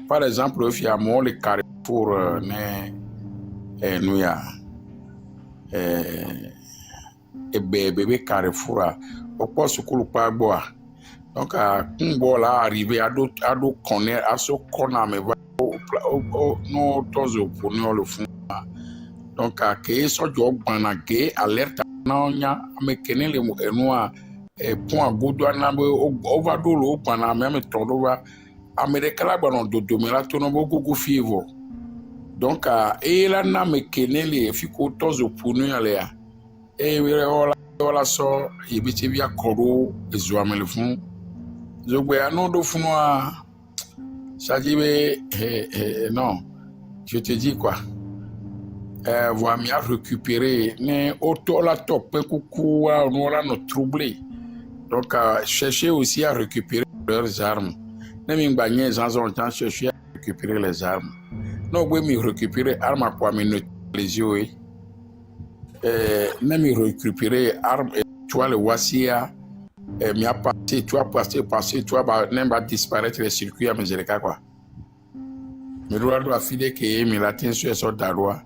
Speaker 2: par exemple il y a mon le carrefour nous ya et bébé carrefour au poste que le pas boire. Donc, on va arriver à d'autres connaître, à ce qu'on a, mais nous, tous pour nous le fond. Donc, que ce job, on a gay, alerte, on a, mais que les noirs, point boudou, on va d'où l'eau, on a même ton va, Amérique là, on doit dominer, tout le monde beaucoup fièvre. Donc, et là, on a mais que les filles, tous pour nous, aller. Et voilà, ça, il y a bien coraux, et zoamé le fond. Je vois un nom de fond, ça dit, non, je te dis quoi. Voilà, m'y a récupéré, mais auto la top, coucou, on va nous troubler. Donc, chercher aussi à récupérer leurs armes. Même bagné, ils ont cherché à récupérer les armes. Non, oui, mais récupérer armes à quoi me neutraliser, oui. Même récupérer armes, tu vois, le Wassia. Mais à passer, tu vas passer, tu vas même disparaître les circuits à mesure quoi. Mais l'on doit filer que mais la tension est sur la loi.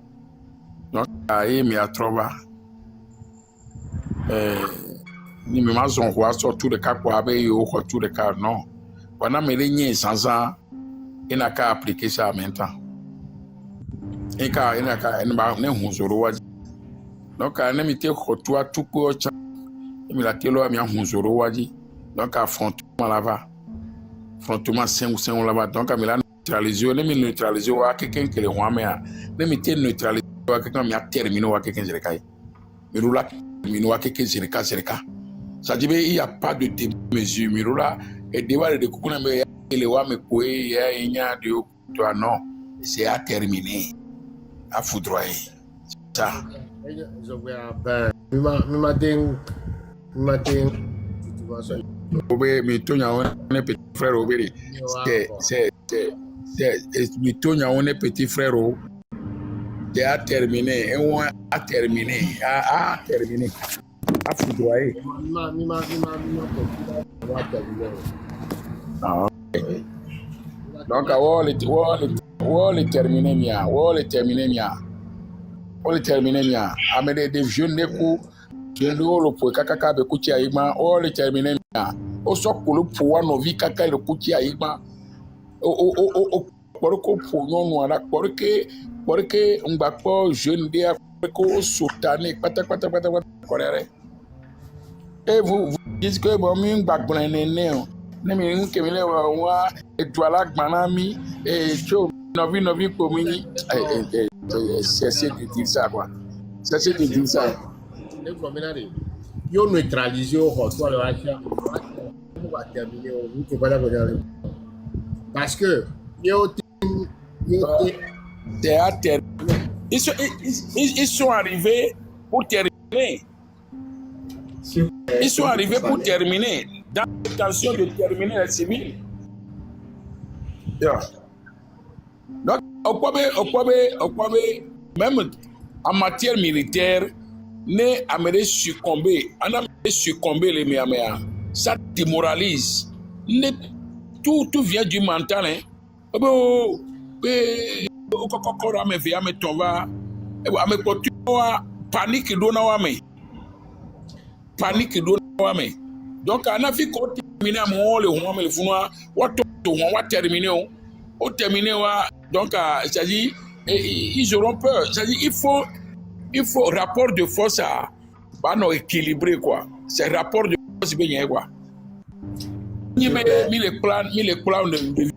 Speaker 2: Donc, mais à trouver. Ni même à son roi sur tous les cas quoi, avec tous les cas non. Pendant mes lignes sans ans, il n'a qu'à appliquer ça en même temps. Il n'a qu'à donc, on a mis tout pour il a télé à Hunzoro Wadi, donc affrontement là-bas. Affrontement 5 ou 5 là-bas. Donc, il a neutralisé, on a neutralisé quelqu'un qui est le roi, mais on a neutralisé quelqu'un qui a terminé quelqu'un qui est le cas. Mais nous, là, terminé quelqu'un qui est le cas. Ça dit, il n'y a pas de mesure. Mais nous, là, et devant les coups, mais les rois, mais quoi, il y a de toi, non. C'est à terminer. À foudroyer. Ça.
Speaker 5: Matin,
Speaker 2: mais tout un petit frère c'est on est petit frère c'est à terminer à terminer à foudroyer. Donc, le terminer mia, le terminer mia. Le terminer mia. Amede de jeune ku, jeune le po kaka be kuchi aigma, le terminer mia. O so ko po wa no vi kaka le kuchi aigma. O poroko po no ara porke ngbapo jeune dia ko sultane pata korere. Et vous dites que bon mi ngbagbon nene o. Ne mi nkemile wa etwala gbanami cho novi pour mini cessez de dire ça quoi. Cessez de dire ça.
Speaker 5: Yo neutraliser au retour le achat. On va terminer on peut pas la regarder. Parce que
Speaker 2: ils sont arrivés pour terminer. Ils sont arrivés pour terminer. Dans l'intention de terminer les civils. Yeah. Donc, même en matière militaire, ne amener succomber, on a succomber les Miaméa. Ça démoralise. Tout vient du mental. Hein. Panique donc on a vu qu'on termine donc c'est-à-dire ils auront peur, c'est-à-dire il faut rapport de force à équilibré quoi, c'est rapport de force bien quoi. Ni les plans de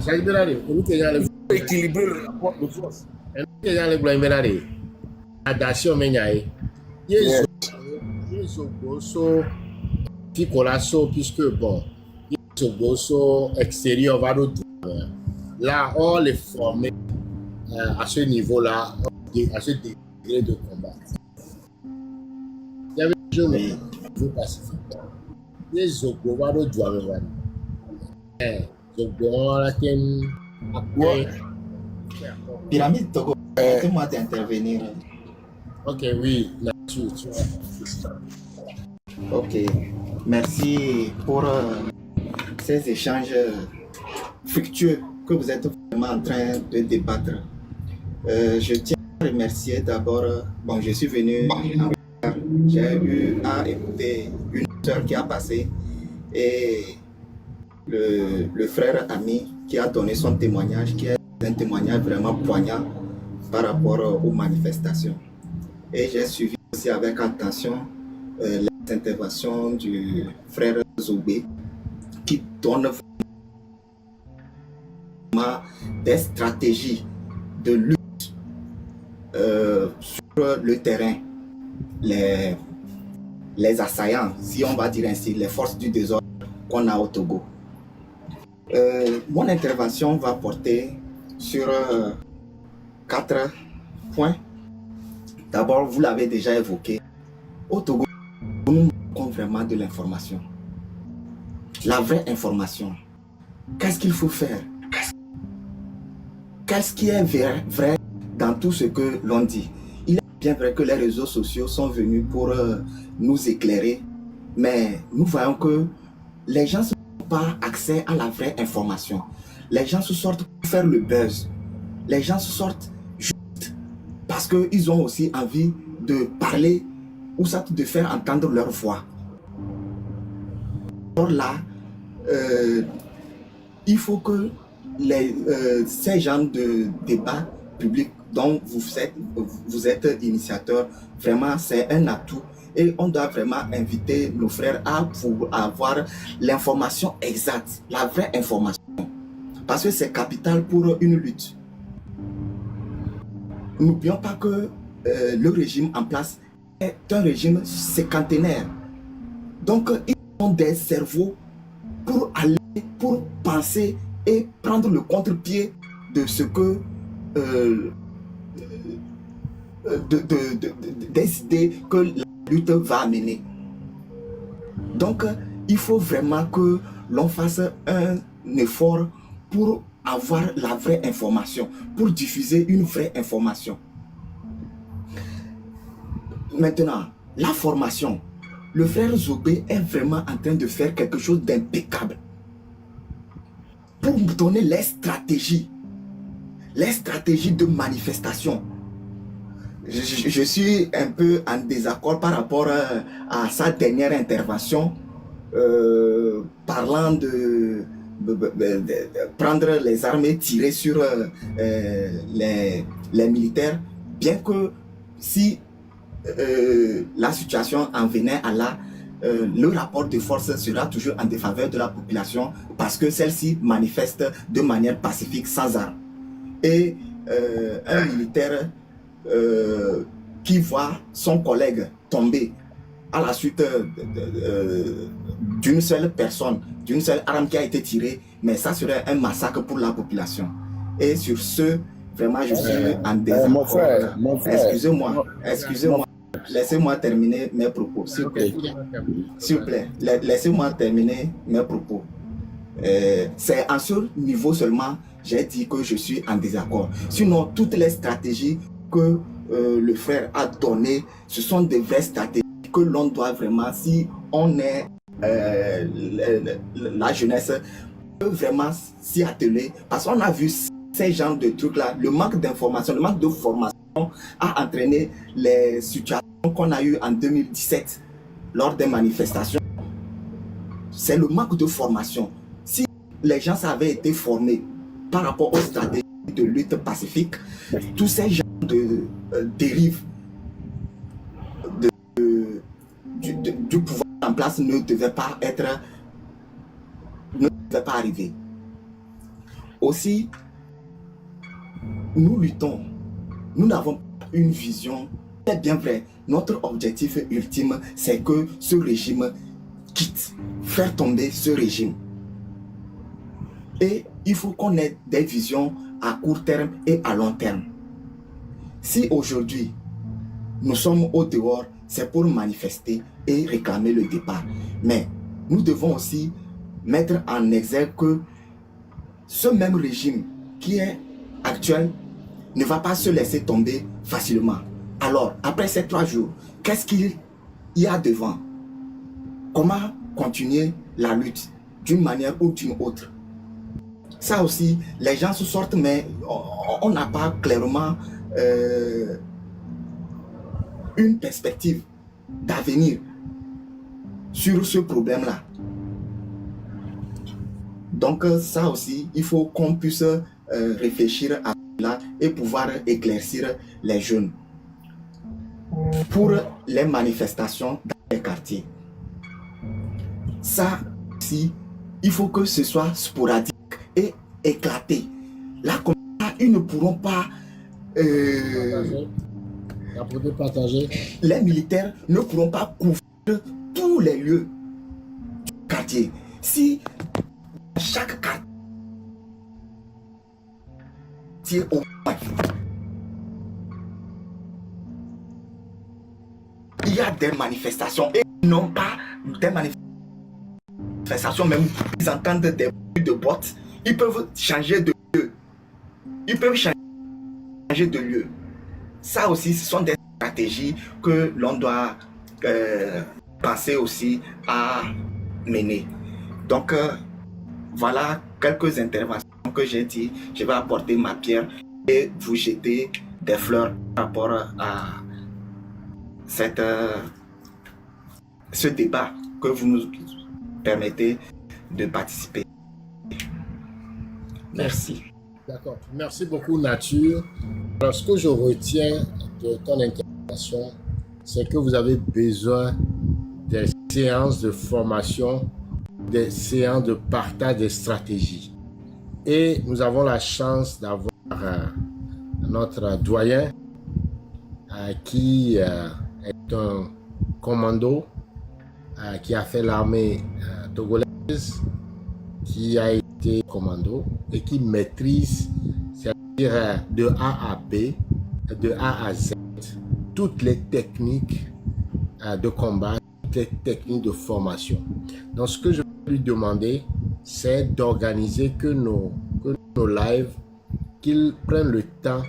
Speaker 5: ça
Speaker 2: équilibrer le rapport de force.
Speaker 5: Adaptation menyae. Yeso boso Ficolasso puisque bon, yeso boso extérieur va d'autres. Là, on les former à ce niveau-là, à ce degré de combat. Il y avait des gens qui pacifiques. Les Zogo va d'autres. Zogo la tienne.
Speaker 8: Pyramide Togo, permettez-moi d'intervenir.
Speaker 5: Ok, oui, là-dessus.
Speaker 8: Ok, merci pour ces échanges fructueux que vous êtes vraiment en train de débattre. Je tiens à remercier d'abord, bon, je suis venu en retard, j'ai eu à écouter une heure qui a passé et le frère ami qui a donné son témoignage, qui est un témoignage vraiment poignant par rapport aux manifestations. Et j'ai suivi aussi avec attention les interventions du frère Zobé qui donne vraiment des stratégies de lutte sur le terrain. Les assaillants, si on va dire ainsi, les forces du désordre qu'on a au Togo. Mon intervention va porter sur 4 points. D'abord, vous l'avez déjà évoqué, au Togo, nous manquons vraiment de l'information. La vraie information. Qu'est-ce qu'il faut faire? Qu'est-ce qui est vrai dans tout ce que l'on dit? Il est bien vrai que les réseaux sociaux sont venus pour nous éclairer, mais nous voyons que les gens n'ont pas accès à la vraie information. Les gens se sortent pour faire le buzz. Les gens se sortent parce qu'ils ont aussi envie de parler ou ça de faire entendre leur voix. Alors là, il faut que ces genres de débats publics dont vous êtes initiateur, vraiment c'est un atout et on doit vraiment inviter nos frères à avoir l'information exacte, la vraie information, parce que c'est capital pour une lutte. N'oublions pas que le régime en place est un régime cinquantenaire. Donc, ils ont des cerveaux pour aller, pour penser et prendre le contre-pied de ce que des idées que la lutte va amener. Donc, il faut vraiment que l'on fasse un effort pour avoir la vraie information, pour diffuser une vraie information. Maintenant, la formation. Le frère Zobé est vraiment en train de faire quelque chose d'impeccable. pour me donner les stratégies de manifestation. Je suis un peu en désaccord par rapport à sa dernière intervention, parlant de prendre les armes et tirer sur les militaires, bien que si la situation en venait à là, le rapport de force sera toujours en défaveur de la population parce que celle-ci manifeste de manière pacifique sans armes. Et un militaire qui voit son collègue tomber à la suite d'une seule personne, d'une seule arme qui a été tirée, mais ça serait un massacre pour la population. Et sur ce, vraiment, je suis en désaccord.
Speaker 2: Mon frère.
Speaker 8: Excusez-moi. Laissez-moi terminer mes propos, s'il vous plaît. S'il vous plaît, laissez-moi terminer mes propos. C'est en ce niveau seulement, j'ai dit que je suis en désaccord. Sinon, toutes les stratégies que le frère a données, ce sont des vraies stratégies que l'on doit vraiment, si on est la jeunesse, peut vraiment s'y atteler. Parce qu'on a vu ces genres de trucs-là, le manque d'information, le manque de formation a entraîné les situations qu'on a eues en 2017 lors des manifestations. C'est le manque de formation. Si les gens avaient été formés par rapport aux stratégies de lutte pacifique, tous ces genres de dérives du pouvoir en place ne devaient pas arriver. Aussi, nous luttons. Nous n'avons pas une vision. C'est bien vrai. Notre objectif ultime, c'est que ce régime quitte, faire tomber ce régime. Et il faut qu'on ait des visions à court terme et à long terme. Si aujourd'hui, nous sommes au dehors, c'est pour manifester et réclamer le départ. Mais nous devons aussi mettre en exergue que ce même régime qui est actuel ne va pas se laisser tomber facilement. Alors, après ces 3 jours, qu'est-ce qu'il y a devant? Comment continuer la lutte d'une manière ou d'une autre? Ça aussi, les gens se sortent, mais on n'a pas clairement une perspective d'avenir sur ce problème-là. Donc ça aussi, il faut qu'on puisse réfléchir à cela et pouvoir éclaircir les jeunes pour les manifestations dans les quartiers. Ça aussi, il faut que ce soit sporadique et éclaté. Là, comme ça, ils ne pourront pas... les militaires ne pourront pas couvrir tous les lieux du quartier. Si chaque quartier au moins, il y a des manifestations et non pas des manifestations, même ils entendent des bruits de bottes, ils peuvent changer de lieu. Ça aussi, ce sont des stratégies que l'on doit penser aussi à mener. Donc, voilà quelques interventions que j'ai dit. Je vais apporter ma pierre et vous jeter des fleurs par rapport à ce débat que vous nous permettez de participer. Merci.
Speaker 5: D'accord. Merci beaucoup, Nature. Alors, ce que je retiens de ton intervention, c'est que vous avez besoin des séances de formation, des séances de partage des stratégies. Et nous avons la chance d'avoir notre doyen qui est un commando qui a fait l'armée togolaise, qui a été commando et qui maîtrise, c'est-à-dire de A à B, de A à Z, toutes les techniques de combat, toutes les techniques de formation. Donc, ce que je vais lui demander, c'est d'organiser que nos lives, qu'il prenne le temps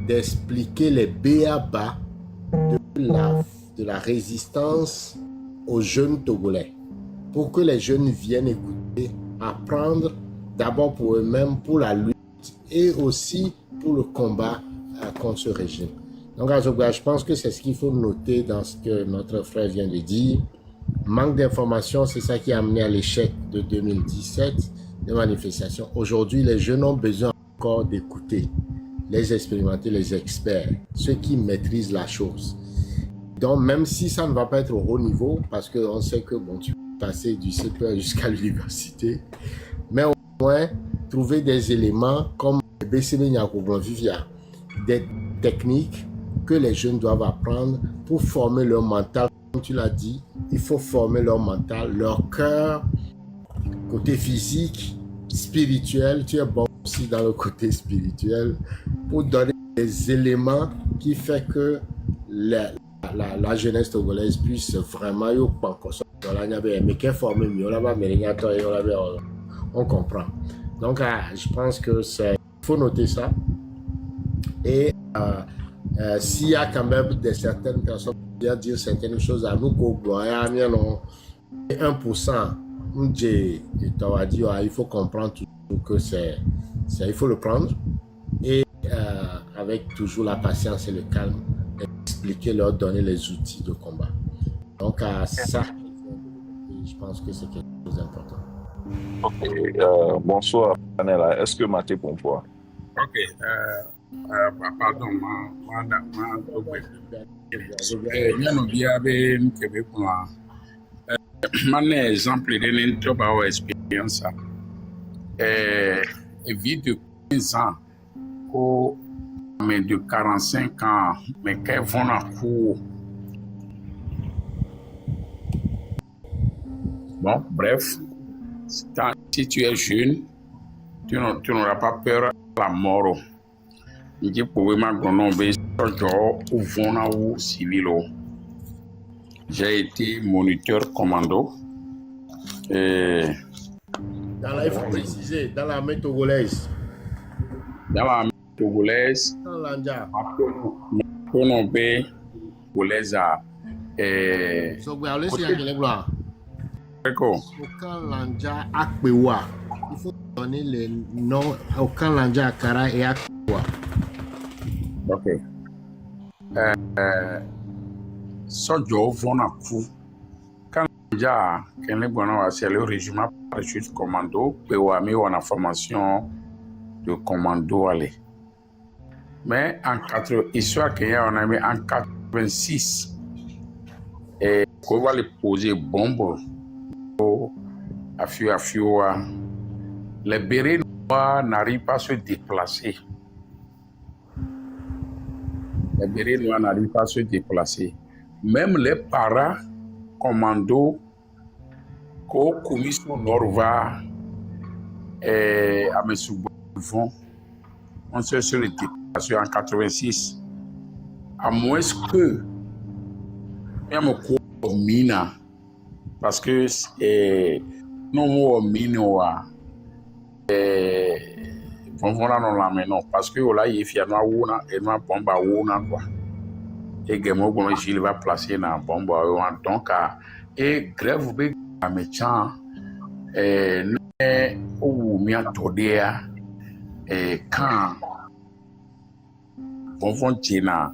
Speaker 5: d'expliquer les b.a.-ba de la résistance aux jeunes Togolais, pour que les jeunes viennent écouter, apprendre d'abord pour eux-mêmes, pour la lutte et aussi pour le combat contre ce régime. Donc, je pense que c'est ce qu'il faut noter dans ce que notre frère vient de dire. Manque d'informations, c'est ça qui a amené à l'échec de 2017 des manifestations. Aujourd'hui, les jeunes ont besoin encore d'écouter les expérimentés, les experts, ceux qui maîtrisent la chose. Donc, même si ça ne va pas être au haut niveau, parce qu'on sait que bon, tu peux passer du CPE jusqu'à l'université, mais au moins trouver des éléments comme BCB Vivia, des techniques que les jeunes doivent apprendre pour former leur mental. Comme tu l'as dit, il faut former leur mental, leur cœur, côté physique, spirituel. Tu es bon aussi dans le côté spirituel pour donner des éléments qui font que la jeunesse togolaise puisse vraiment on comprend. Donc, je pense que il faut noter ça. Et s'il y a quand même certaines personnes qui viennent dire certaines choses à nous, 1%, il faut comprendre que il faut le prendre et avec toujours la patience et le calme, expliquer, leur donner les outils de combat. Donc, ça, je pense que c'est quelque chose d'important.
Speaker 9: Ok, bonsoir, Panela. Est-ce que Maté Pompoa?
Speaker 2: Ok, pardon, mon exemple de notre expérience est vie de 15 ans ou de 45 ans, mais qu'elles vont à court. Bon, bref, si tu es jeune, tu n'auras pas peur de la mort. Je pouvais m'aggronner au vent ou civil. J'ai été moniteur commando. Et
Speaker 5: il faut préciser, dans l'armée togolaise.
Speaker 2: Dans l'armée togolaise, on a togolaise à
Speaker 5: il faut donner les noms au Kanlanja, Akara et Akwa.
Speaker 2: Ok. Sojo Vonaku. Kanlanja, c'est le régiment parachute commando. Pewami, on a formation de commando. Mais en 86, et on va les poser bombe. Les bérets noirs n'arrivent pas à se déplacer. Les bérets noirs n'arrivent pas à se déplacer. Même les para-commandos qu'au commission Norva à Messoubon, on se sur les déplacer en 86. À moins que même au Mina, parce que non minoa bon voilà non la mais non parce que là il y a una et ma bombe una quoi et gemo bon il va placer na bombe donc et grève be amechan ou mi atodea quand bon vont tina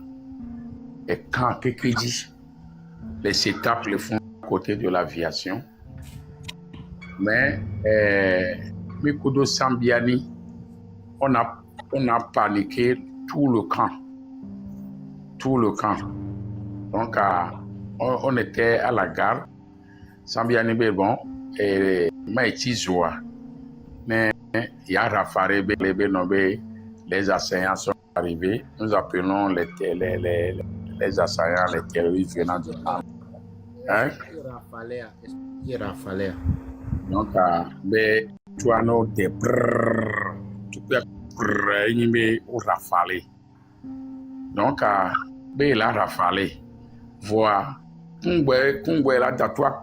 Speaker 2: et quand kekeji les étapes le font à côté de l'aviation. Mais Mikudo Sambiani, on a paniqué tout le camp. Donc, on était à la gare. Sambiani, bon, et Maïtizoa. Mais il y a Rafare, les assaillants sont arrivés. Nous appelons les assaillants, les terroristes venant du camp. Hein?
Speaker 5: Rafalea.
Speaker 2: Donc, tu as nos des tu peux rafale. Donc, la rafale. Voir, Kungwe la datoire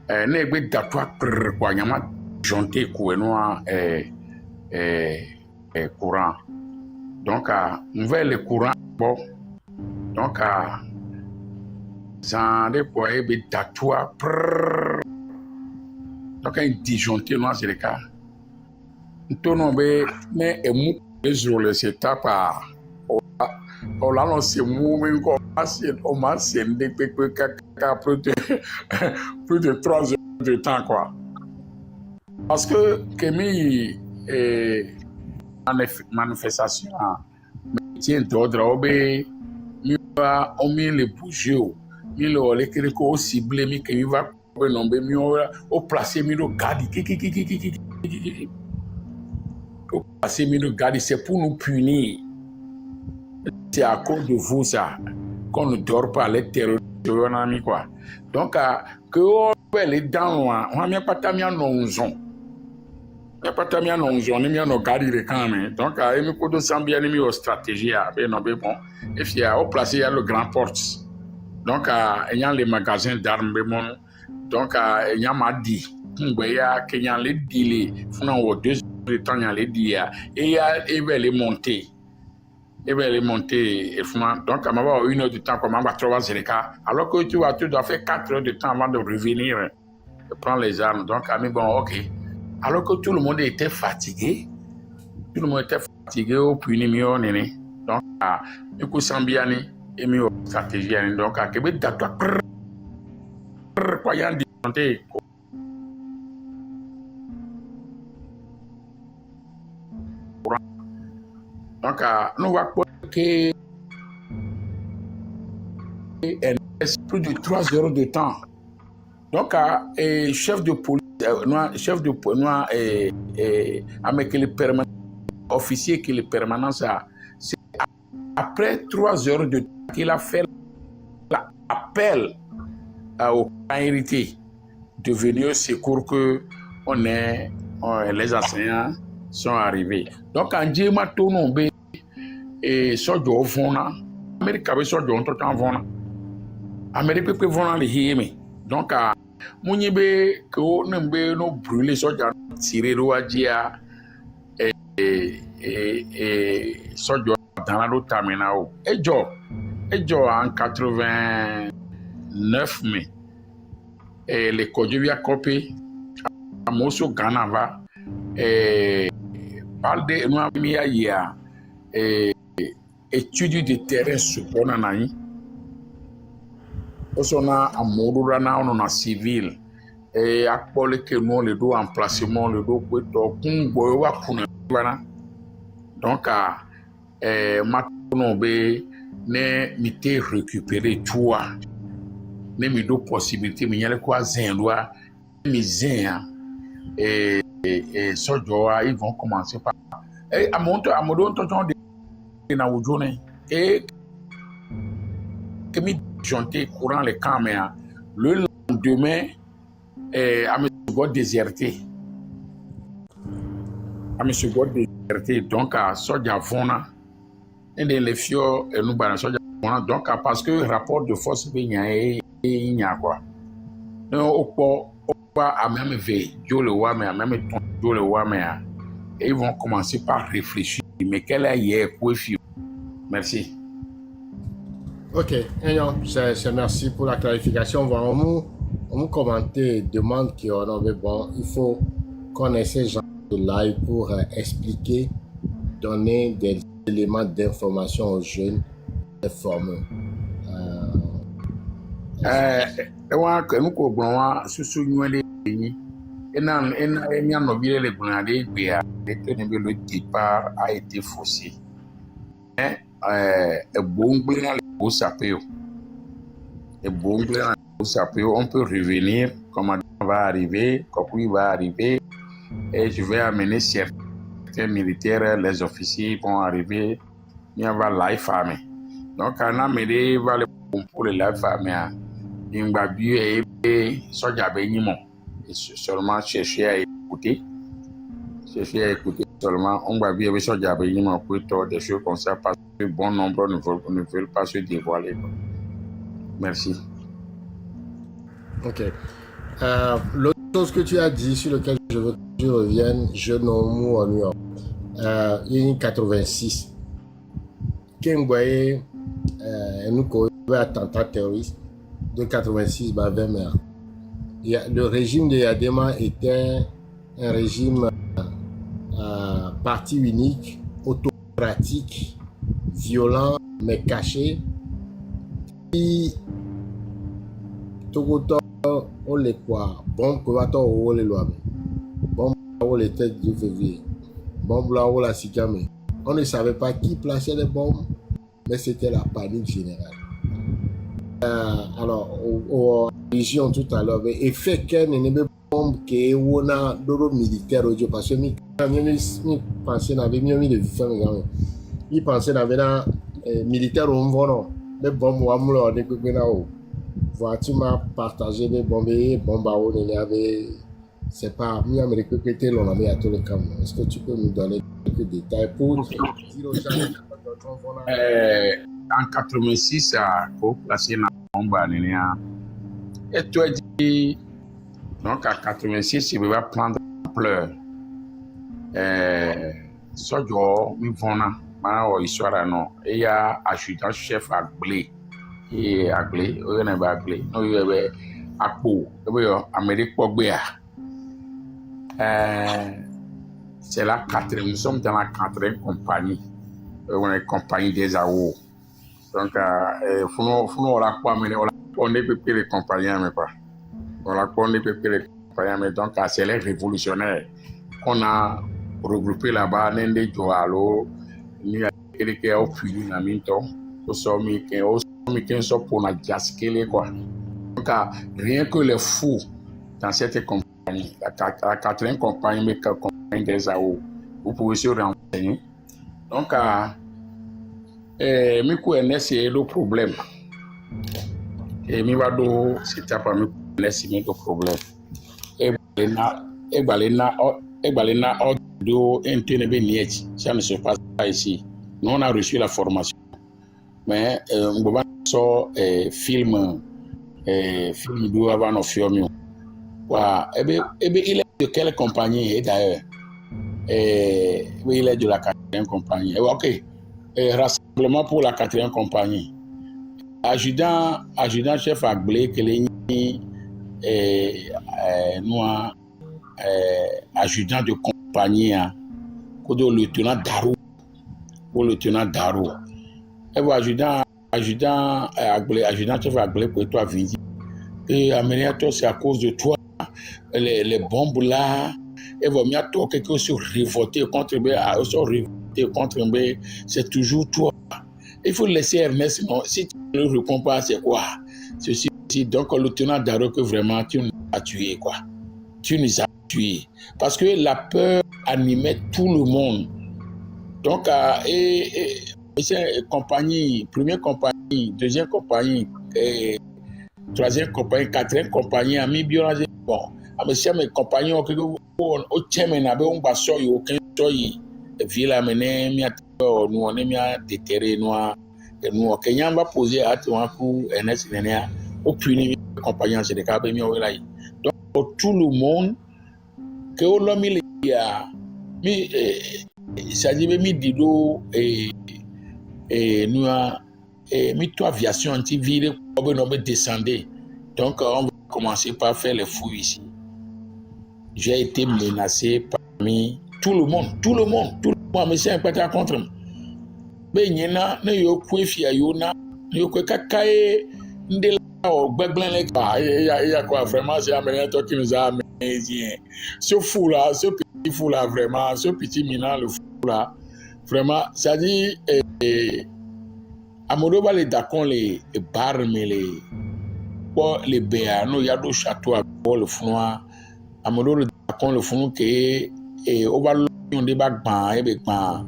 Speaker 2: negbe datoire quoi, yama jonté courant courant. Donc, on veut le courant bon. Donc, ça déploie be datoire donc un disjoncté non c'est le cas Ntono be ne emu ezole se tapa. O la no se mu mi ko o ma se de pe plus de 3 heures de temps quoi. Parce que Kemi manifestation tient d'ordre obe mi va o mi le bouger o mi le ole kere ko cible mi Kemi va o nombe mi o placer mi le garde o placer mi le garde c'est pour nous punir. C'est à cause de vous ça qu'on ne dort pas les terroristes quoi. Donc que on fait les dents on a pas tamia nonzon. Il pas tamia nonzon ni mi no garde quand même. Donc il me faut de sambia ni mi o stratégie ben non bon et puis au placer il y a le grand porte. Donc il y a les magasins d'armes bon. Donc il y a ma dit ngbeya Kenya les dili funa o 2 heures de temps il y a les dit et il va les monter. Et bien, elle est montée, donc, à 1 heure de temps, comme on va trouver Zereka. Alors que tu dois faire 4 heures de temps avant de revenir, de prendre les armes. Donc, bon, ok. Alors que tout le monde était fatigué, au punimio, néné. Donc, du coup, Sambiani, et mieux stratégie, donc, à Québec, d'accord, croyant disjoncté. Donc, nous voyons que plus de 3 heures de temps. Donc, chef de police, avec les permanents, officier qui est permanent, c'est après 3 heures de temps qu'il a fait l'appel aux héritiers de venir au secours que les enseignants sont arrivés. Donc, en Djema Tonombe, et sojo vona America be sojo ontotan vona America pe vona le hieme donc munyi be ko nembe no brûler soja tirer roajia sojo dans la tamina o ejo en 89 mai et les Kodjovia copé à Mosso Ganava parle de nous mi ya étude de terrain support nani osona amorura na on na civil et akpole que nous le do emplacement le do to kungo wa kuna bana donc maintenant be ne mité récupérer toi ne mi do possibilité mi yale quoi zendoa mi zen et sojoa ils vont commencer par amodo tonton na wujone et que mi jonté courant les caméras le lendemain à monsieur déserté donc à soja vona et les fios et nous bana soja vona donc parce que rapport de force bien nya quoi non au pas à même veille jo le wa mais à même ton jo le wa mais et ils vont commencer par réfléchir mais quelle est hier quoi. Merci.
Speaker 5: Ok, c'est merci pour la clarification. On me commenter demande qu'on avait bon, il faut qu'on ait ces gens de live pour expliquer, donner des éléments d'information aux jeunes formés.
Speaker 2: Nous comprends le départ a été faussé. On peut revenir, comment va arriver, Kokui va arriver, et je vais amener certains militaires, les officiers vont arriver, il y a life army. Donc, on a amené pour le life army, il va bien et seulement chercher à écouter. Seulement, on va bien des choses comme ça parce que bon nombre ne veulent pas se dévoiler. Merci.
Speaker 5: Ok. L'autre chose que tu as dit sur lequel je veux que je revienne, je nomme en New York. Il y a 86. Kengwaye, nous avons un attentat terroriste de 86 vers mer. Le régime de Yadema était un régime parti unique, autocratique, violent, mais caché. Et tout on les quoi? Bon, on les lois. Bon, on les têtes du février. Bon, là, on la sikame. On ne savait pas qui plaçait les bombes, mais c'était la panique générale. Alors, aux régions tout à l'heure, et fait qu'elle n'est pas bombe qui est un doro militaire parce que mi pensait n'avait mis de vivre il pensait n'avait un militaire au monde les bombes ou amour de Guggenau vois-tu m'a partagé les bombes on y avait c'est pas mi Amérique que l'on avait à tous les cas. Est-ce que tu peux nous donner quelques détails pour dire aux gens
Speaker 2: en 86 à placer la bombe et tu as dit donc en 86 il va prendre ampleur sojo mi vona ma o histoire non et il y a adjudant chef Agblé et Agblé o ne ba Agblé no yo be apo e yo Amérique Pogbea c'est la quatrième, nous sommes dans la quatrième compagnie on est compagnie des AO donc faut la quoi mais on est peu les compagnies mais pas on la connaît peu les compagnies mais donc c'est les révolutionnaires qu'on a regroupé là-bas n'ende joalo ni que au puis na minto au sommi que so pour na jaskele quoi donc rien que les fous dans cette compagnie la quatrième compagnie mais compagnie des AO vous pouvez se renseigner donc mi connaissez le problème et mi va do c'était pas mi connaissez le problème et balena do NTNB Nieti, ça ne se passe pas ici. Nous on a reçu la formation, mais on va sur film d'où avant nos films. Voilà. Il est de quelle compagnie d'ailleurs? Oui, il est de la quatrième compagnie. Ok. Rassemblement pour la quatrième compagnie. Adjudant chef Agblé que les nous adjudant de compagnie le lieutenant Darou ou lieutenant Darou et vous adjudant chef Agblé pour toi visite et Américain c'est à cause de toi les bombes là et vous m'y a toi quelque chose révolté contre c'est toujours toi il faut laisser Ernest non si tu ne réponds pas c'est quoi ceci donc le lieutenant Darou que vraiment tu nous as tué quoi tu nous as tué parce que la peur animait tout le monde donc compagnie première compagnie deuxième compagnie troisième compagnie quatrième compagnie ami biologie bon monsieur mes compagnons que au chemin na be on ba so yo ken so yi villa mene mi ato nous on est mi a déterré noir et nous Kenya va poser à toi pour NS nenia au puni compagnie c'est des cas mi o là donc pour tout le monde que o lo mi ya mi ça dit mi dido nous mi toi aviation antivire on va descendre donc on va commencer par faire les fouilles ici. J'ai été menacé parmi tout le monde mais c'est un peu contre moi mais nyena ne yo kwefia yo na yo kwekakai ndela o gbeglen le ba ya quoi vraiment c'est américain toi qui nous a amené ce fou là ce petit fou là vraiment ce petit minant le fou là vraiment ça dit Amodo va les dacon les barmes les béano y a deux châteaux à le froid Amodo le dacon le fond que on va on débat ban et ban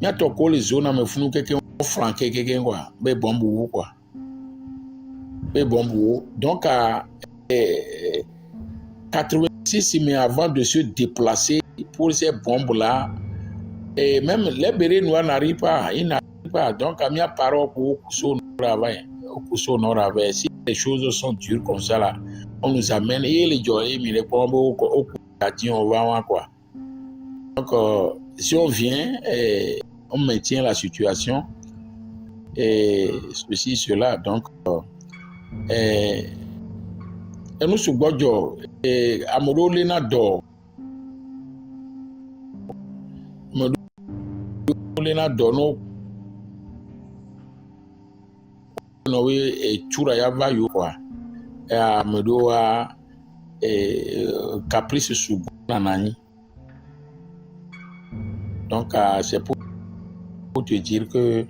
Speaker 2: y a toko les zones me fou quelqu'un flanqué quelqu'un quoi be bombo quoi be bombo donc à 86 mais avant de se déplacer pour ces bombes là et même les bérets noirs n'arrivent pas donc à mi parole pour Kuso Nord avec si les choses sont dures comme ça là on nous amène et les joyeux mais les bombes au on va quoi donc si on vient on maintient la situation et ceci cela donc et nous sous Godjo et Amodo Lena do lena dono no we chura ya va yo kwa medoa caprice sous nani. Donc c'est pour te dire que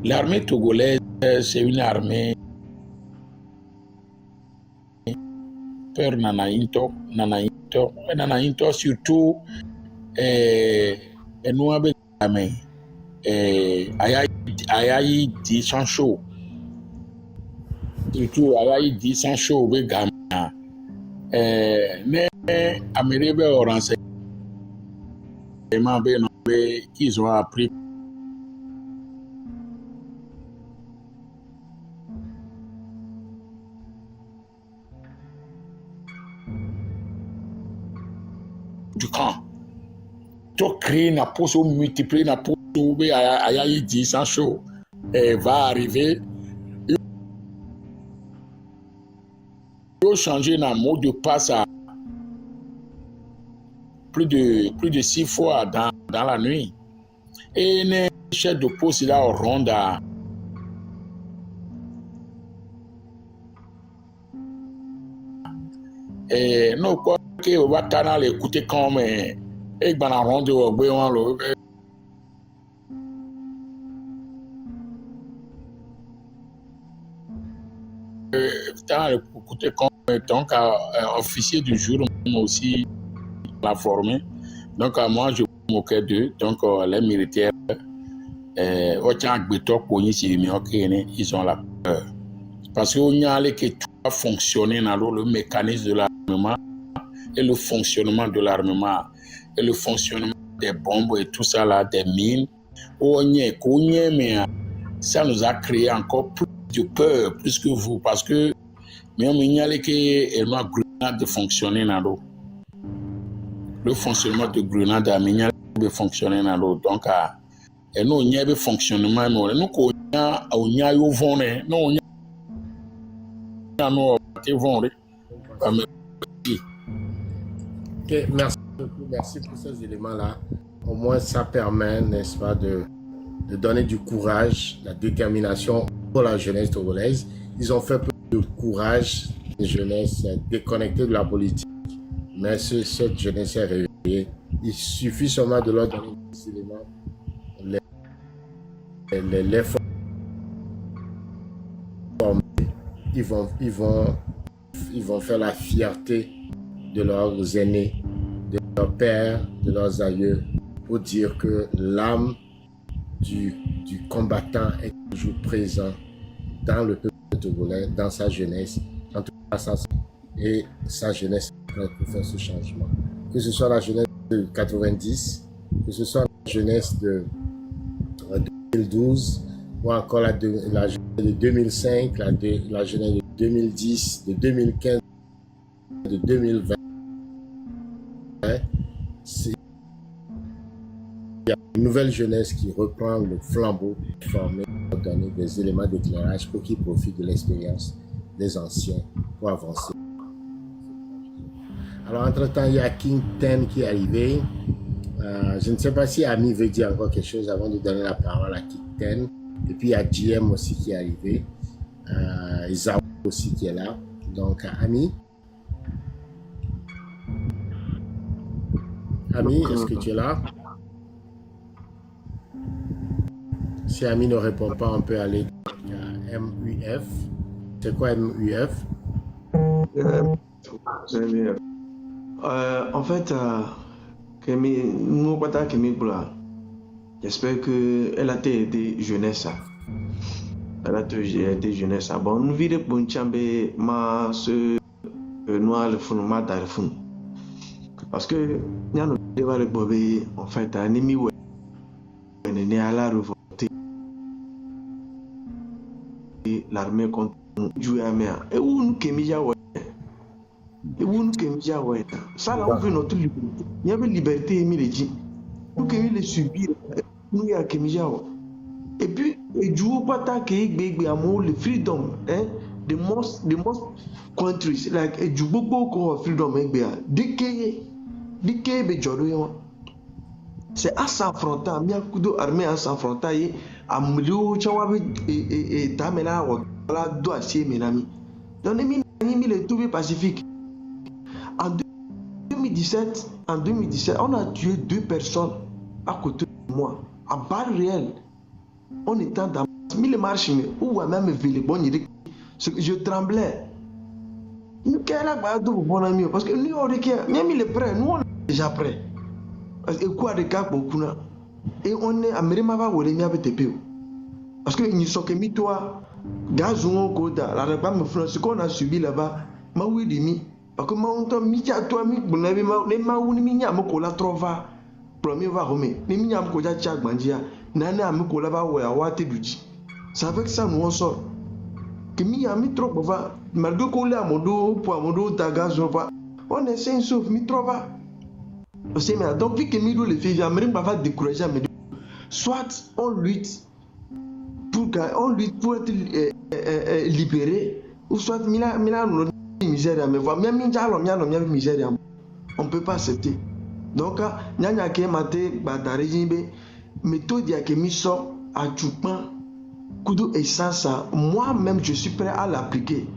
Speaker 2: l'armée togolaise c'est une armée peur nanainto surtout nous avec l'armée ayayi dit sans chaud surtout ayayi dit sans chaud avec gamin ne améribe au renseignement qu'ils ont appris du camp. Tu crées une pause ou multiplier une pause ou ayayi dit sans chaud va arriver. Changer un mot de passe à plus de 6 fois dans la nuit. Et les chefs de poste là au Ronda et non quoi que on va t'en écouter comme et ben la ronde au béon le écouter comme donc officier du jour moi aussi la formé donc moi je m'occupais d'eux donc les militaires ils ont la peur parce qu'on y a les que tout va fonctionner dans le mécanisme de l'armement et le fonctionnement de l'armement et le fonctionnement des bombes et tout ça là des mines mais ça nous a créé encore plus de peur plus que vous parce que même il y a les que ma grenade de fonctionner dans l'eau le fonctionnement de grenade à mine de fonctionner dans l'eau donc et nous il y a le fonctionnement mais nous qu'on y a au fond non nous
Speaker 5: Ok, merci beaucoup, merci pour ces éléments-là. Au moins, ça permet, n'est-ce pas, de donner du courage, la détermination pour la jeunesse togolaise. Ils ont fait peu de courage, une jeunesse déconnectée de la politique, mais cette jeunesse est réveillée. Il suffit seulement de leur donner des éléments, les former. Ils vont faire la fierté de leurs aînés, de leurs pères, de leurs aïeux, pour dire que l'âme du combattant est toujours présent dans le peuple togolais, dans sa jeunesse, en tout cas et sa jeunesse est prête pour faire ce changement. Que ce soit la jeunesse de 90, que ce soit la jeunesse de 2012, ou encore la jeunesse de 2005, la jeunesse de 2010, de 2015, de 2020. Il y a une nouvelle jeunesse qui reprend le flambeau, former, donner des éléments d'éclairage pour qu'ils profitent de l'expérience des anciens pour avancer. Alors, entre-temps, il y a King Ten qui est arrivé. Je ne sais pas si Ami veut dire encore quelque chose avant de donner la parole à King Ten. Et puis, il y a GM aussi qui est arrivé. Isaou aussi qui est là. Donc, Ami. Ami, est-ce que tu es là? Si Ami ne répond pas, on peut aller à MUF. C'est quoi MUF?
Speaker 10: En fait, j'espère qu'elle a été jeunesse. Elle a été jeunesse. Bon, nous vivons pour une chambre, ma se noir le fond, ma dans le fond. Parce que nous avons le bébé, en fait, un ennemi ou un ennemi à la revolter. L'armée contre jouer à mer. Et où nous Kemija ouais. Et où nous Kemija ouais. Ça là on veut notre liberté. Il y avait liberté et milléji. Nous Kemija les subir. Nous y a Kemija ouais. Et puis et jouer pas ta que amour le freedom hein. The most countries like et jouer beaucoup freedom dès que C'est à s'affronter, bien coup armée à s'affronter, à Mlou, et Tamela, voilà, doit s'y menami. Dans les mille tout pacifique. En 2017, on a tué 2 personnes à côté de moi, à balles réelles. On était dans 1000 marches, ou même ville, je tremblais. Nous, quel est bon ami, parce que nous, on est même il est prêt, nous, on est déjà prêt. Parce que quoi de cas beaucoup et on est à Mérimava ou les miabe TPO. Parce que nous sommes mis toi, gazon, quota, la réponse me fait ce qu'on a subi là-bas, ma oui demi. Parce que moi, on t'a mis à toi, vous n'avez pas les maounis, minya, mon cola trova, premier va remettre, les minya, mon cola tchak bandia, nana, mon cola va ou à wate duji. C'est avec ça nous on sort. Que minya, mi trop va, malgré qu'on l'a à mon dos, pour mon dos, ta gazon, on essaie de sauver, mi trop va. Donc, vu que Midou les filles, j'aimerais pas décourager, mais soit on lutte pour être libéré, ou soit Mila misère, mais voilà, même misère, on ne peut pas accepter. Donc, Nyanya Kemate, Batarijimbe, méthode qui mis ça à Tchoupan, Kudo et ça, moi-même je suis prêt à l'appliquer.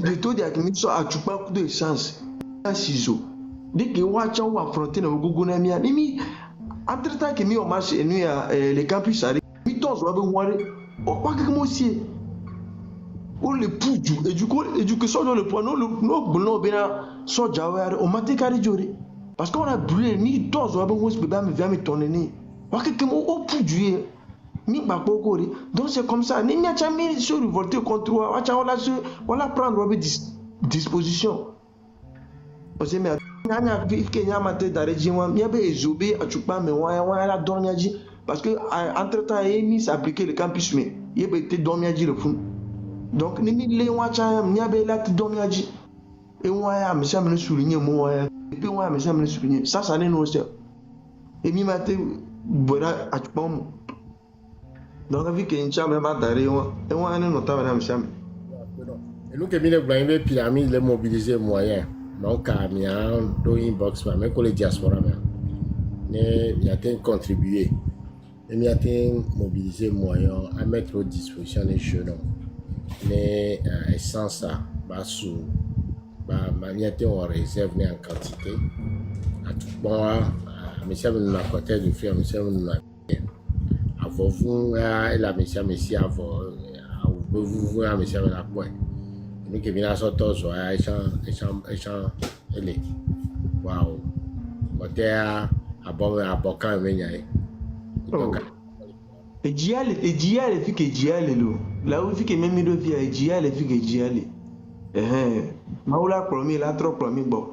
Speaker 10: Méthode qui mis ça à Tchoupan, Kudo et Sans, un ciseau. Dès que Wacha ou affronter le Gougouna Mia, entre temps que on marche et nous les campus arrivent, nous tous on va voir, on croit que moi aussi, on le pousse, et du coup, éducation dans le point, nous bien, soit Jawar, on m'a décarré, parce qu'on a brûlé, ni tous on va voir, mais bien me tourner, on croit que moi on pousse, ni ma pokori, donc c'est comme ça, ni mia jamais se révolter contre Wacha, on la prendre disposition. Parce que parce que entre temps il mis s'appliquer le campus mais il était dormi le fond donc ni les wacha ni abe là tu dormi et moi me semble souligner moi et puis moi me semble souligner ça n'est non c'est et mi maté bora atpom donc avec que nchama ba dare moi et moi ne notable na me semble
Speaker 5: et nous que mine blaimé pyramide les mobiliser moyens donc à mien do inbox mais que les diaspora mais il y a contribué et il y a mobiliser moyens à mettre à disposition des jeunes mais sans ça bah sous bah manière on réserve en quantité à tout bon monsieur nous a côté de faire monsieur nous a avant vous et la monsieur avant vous monsieur la point nous qui vient sortir sur échange elle waouh côté à quand même
Speaker 10: et diale fait que diale là où fait que même il devient diale fait que diale maoula premier là trop premier bon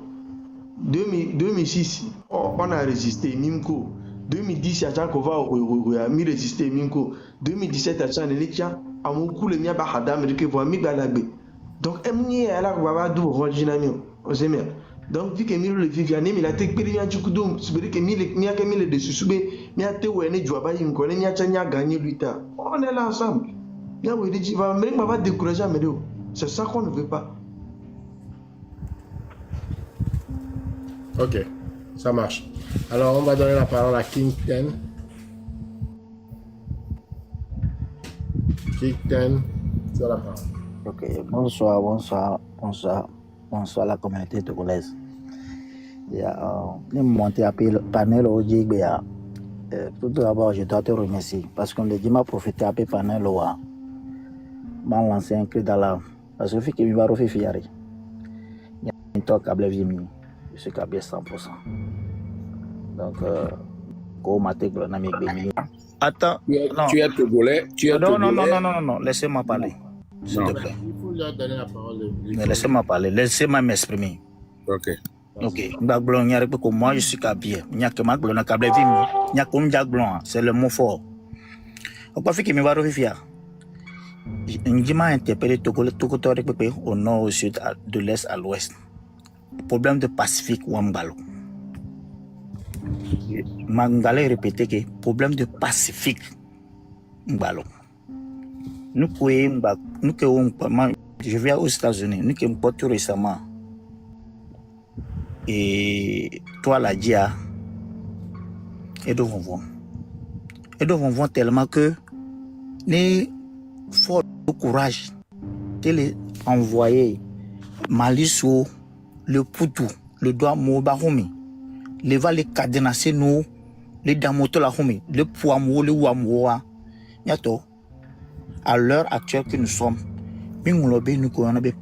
Speaker 10: 2006 on a résisté Mimko 2010 à chaque fois on a mis résisté Mimko 2017 à chaque élection à mon coup le mien ba hadam que voir mi galagbe donc emni elle a va do original on sait bien donc vu que mi le Viviane mi la tek peri ya chukudo subiri que mi a mis le dessus subé mi a te wene joaba yim ko mi a tanya gagner lui ta on est là ensemble bien oui dit va même va décourager mais c'est ça qu'on ne veut pas.
Speaker 5: Ok, ça marche. Alors, on va donner la parole à King Ten. King Ten, tu as la parole.
Speaker 11: Ok, bonsoir la communauté togolaise. Je monté à le panel au Djibéa. Tout d'abord, je dois te remercier parce qu'on le dit m'a profité à panel au m'a lancé un cri d'alarme parce que je vais refaire fier. Il y a un toc à Blevimi. Je suis câblé 100%. Donc, attends,
Speaker 2: tu es togolais,
Speaker 11: non, laissez-moi parler. S'il te plaît.
Speaker 5: Il faut lui donner la parole.
Speaker 11: Laissez-moi parler, laissez-moi m'exprimer.
Speaker 2: Ok.
Speaker 11: Moi, je suis câblé. C'est le mot fort. Pourquoi fait que me va refaire? Je m'a interpellé au nord, au sud, de l'est à l'ouest. Problème de Pacifique ou Ambalo. Mangale répété que problème de Pacifique Mbalo. Nous je viens aux États-Unis, nous qui importons récemment et toi la dia et de vont tellement que ni fort courage de les envoyer Maliso le poutou le doigt Mobahumi les va les cadenasser nous les damoto la humi le poamo le wamoa yato à l'heure actuelle que nous sommes Mingolobe nous connaissons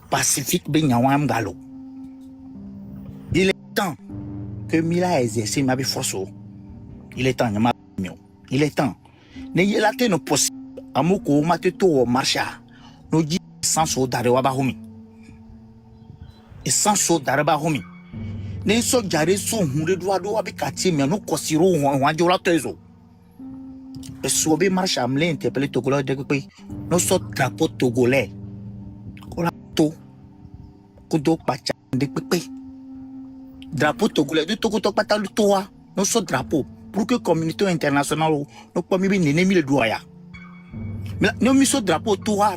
Speaker 11: pacifique ben yawam galo. Il est temps que Mila exerce ma force. Il est temps il est temps ne la te no possible amoko mateto marcha no ji sans darewa ba homi et sans dareba homi ne so jare so hunde do ado abikati me no kosiro wanjola tezo et so be marcha amle interpeller togolais de pe no so drapeau togolais ola to kudo pacha de pe drapeau togolais de Togo to patalu toa no so drapeau pour que la communauté internationale ne puisse pas n'ennemi le doya. Mais nous mis ce drapeau touare.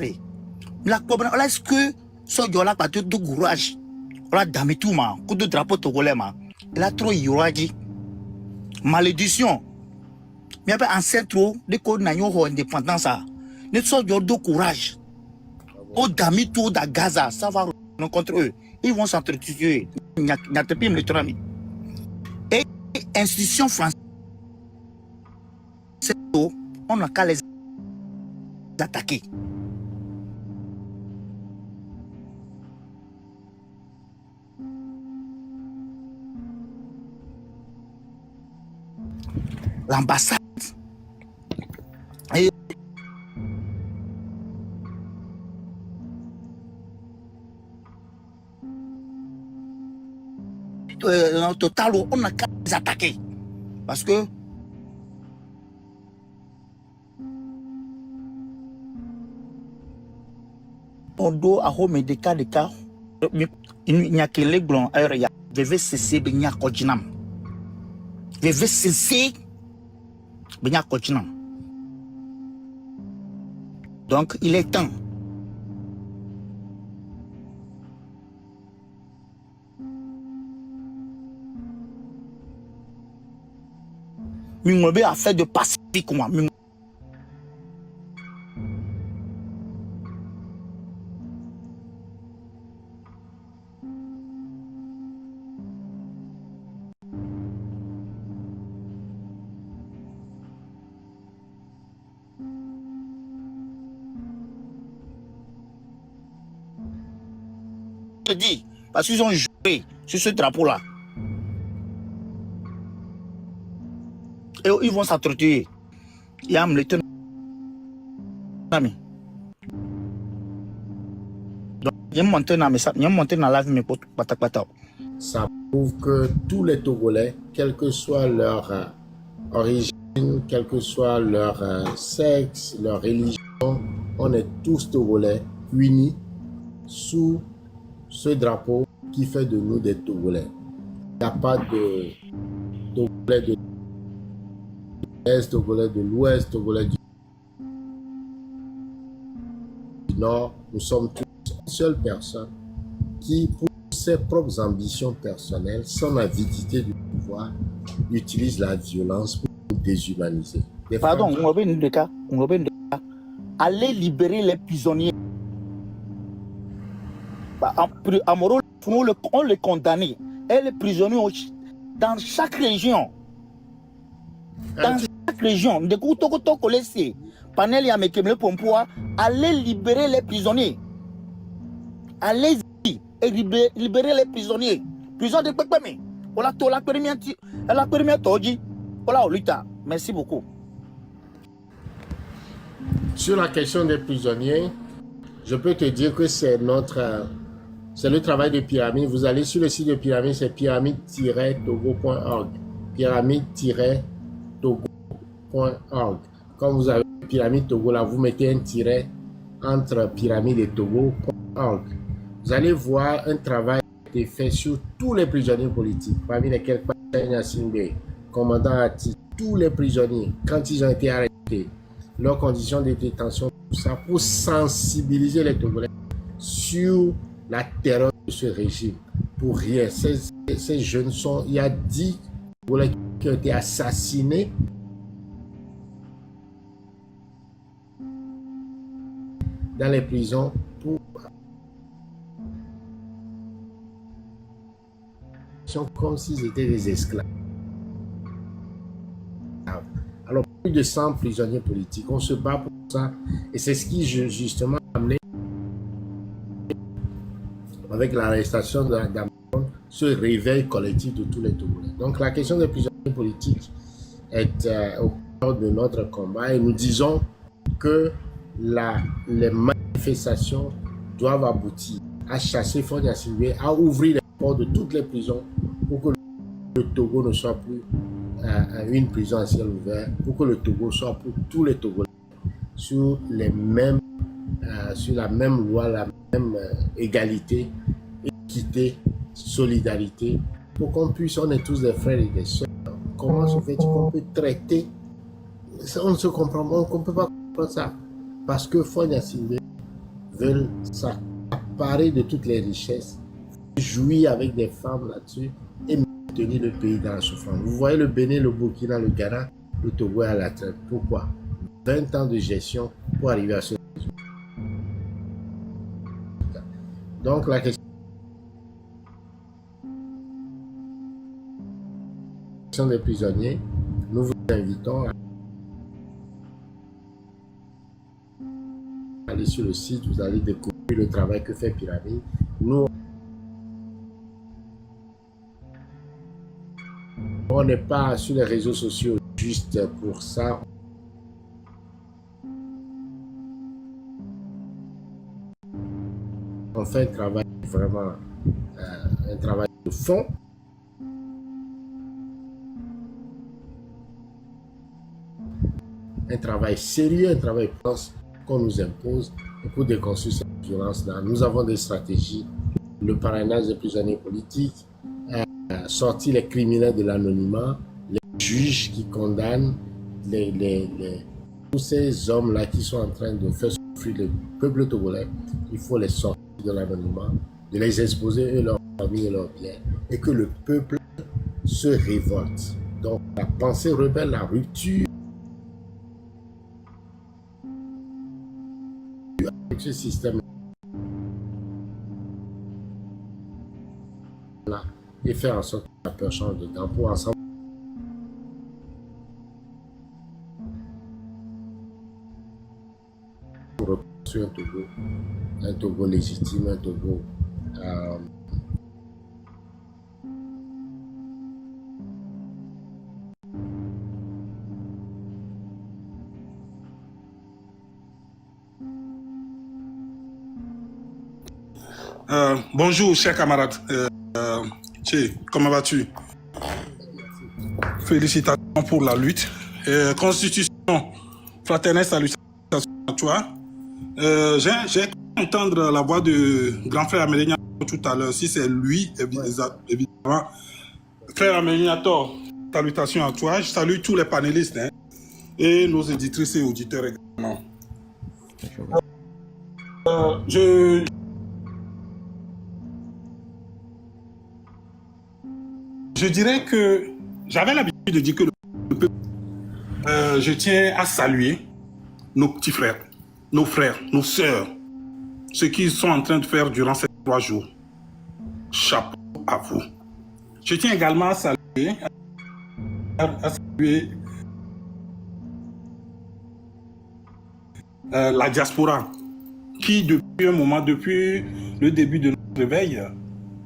Speaker 11: La problème est que ce jola pas de courage. La dame tout ma, coup de drapeau togolais ma. Il a trop yuraji. Malédiction. Mais après en centre de qu'on a eu indépendance ça. Ne soit de courage. Au dame tout da Gaza, ça va contre eux. Ils vont s'entretuer. Il n'y a pas de trami. Et institution française. On n'a qu'à les attaquer. L'ambassade et en total, on n'a qu'à les attaquer. Parce que on doit à home des cas, il n'y a que les blancs, il devait cesser de n'y a qu'au devait cesser de n'y a qu'au donc il est temps. Mingolbe a fait de pacifique moi. Je dis, parce qu'ils ont joué sur ce drapeau-là. Et ils vont s'entretuer. Il y a un militant. Donc, il y a un monté dans la vie, mais pas.
Speaker 5: Ça prouve que tous les Togolais, quelle que soit leur origine, quel que soit leur sexe, leur religion, on est tous Togolais unis sous ce drapeau qui fait de nous des Togolais. Il n'y a pas de Togolais de l'Est, Togolais de l'Ouest, Togolais du Nord. Nous sommes tous une seule personne qui, pour ses propres ambitions personnelles, sans avidité du pouvoir, utilise la violence pour nous déshumaniser.
Speaker 11: Pardon, allez libérer les prisonniers. On les condamne. Et les prisonniers dans chaque région. Dans chaque région. Allez libérer les prisonniers. Allez-y et libérer les prisonniers. Prison de Pépémé. Merci beaucoup.
Speaker 5: Sur la question des prisonniers, je peux te dire que c'est le travail de Pyramide. Vous allez sur le site de Pyramide, c'est pyramide-togo.org. Pyramide-togo.org. Quand vous avez Pyramide Togo, là, vous mettez un tiret entre Pyramide et Togo.org. Vous allez voir un travail qui a été fait sur tous les prisonniers politiques, parmi lesquels Yassine, commandant Ati, tous les prisonniers, quand ils ont été arrêtés, leurs conditions de détention, tout ça, pour sensibiliser les Togolais sur la terreur de ce régime. Pour rien. Ces jeunes sont, il y a 10 Congolais qui ont été assassinés dans les prisons pour comme s'ils étaient des esclaves. Alors, plus de 100 prisonniers politiques, on se bat pour ça, et c'est ce qui justement a amené avec l'arrestation d'Amon ce réveil collectif de tous les Togolais. Donc la question des prisonniers politiques est au cœur de notre combat, et nous disons que les manifestations doivent aboutir à chasser Faure Gnassingbé, à ouvrir les portes de toutes les prisons pour que le Togo ne soit plus une prison à ciel ouvert, pour que le Togo soit pour tous les Togolais sur la même loi, la même égalité, équité, solidarité, pour qu'on puisse, on est tous des frères et des sœurs. Comment se fait-il qu'on peut traiter, on ne se comprend pas, on ne peut pas comprendre ça, parce que Faure Gnassingbé veulent s'accaparer de toutes les richesses, jouir avec des femmes là-dessus et maintenir le pays dans la souffrance. Vous voyez le Bénin, le Burkina, le Ghana, le Togo est à la traite. Pourquoi? 20 ans de gestion pour arriver à ce résultat. Donc la question des prisonniers, nous vous invitons à aller sur le site, vous allez découvrir le travail que fait Pyramide. Nous, on n'est pas sur les réseaux sociaux juste pour ça. On fait un travail vraiment, un travail de fond. Un travail sérieux, un travail qu'on nous impose, et pour déconstruire cette violence-là, nous avons des stratégies, le parrainage des prisonniers politiques, sortir les criminels de l'anonymat, les juges qui condamnent tous ces hommes-là qui sont en train de faire souffrir le peuple togolais. Il faut les sortir de l'anonymat, de les exposer, eux, leurs familles et leurs biens, et que le peuple se révolte. Donc la pensée rebelle, la rupture avec ce système là, et faire en sorte que la peur change de camp pour ensemble reconstruire un Togo légitime, un Togo
Speaker 12: bonjour, cher camarade. Tché, comment vas-tu? Félicitations pour la lutte. Constitution, fraternelle salutation à toi. J'ai entendre la voix de grand frère Amélie tout à l'heure. Si c'est lui, évidemment. Frère Amélie, salutations à toi. Je salue tous les panélistes, hein, et nos éditrices et auditeurs également. Je dirais que j'avais l'habitude de dire que le peuple, je tiens à saluer nos petits frères, nos frères, nos sœurs, ce qu'ils sont en train de faire durant ces 3 jours. Chapeau à vous. Je tiens également à saluer la diaspora qui, depuis un moment, depuis le début de notre réveil,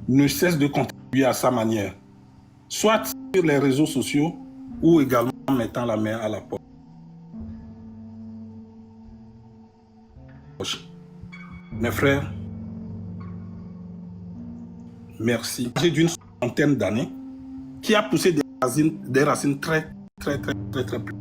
Speaker 12: ne cesse de contribuer à sa manière, soit sur les réseaux sociaux ou également en mettant la main à la poche. Mes frères, merci. J'ai d'une centaine d'années qui a poussé des racines très plus.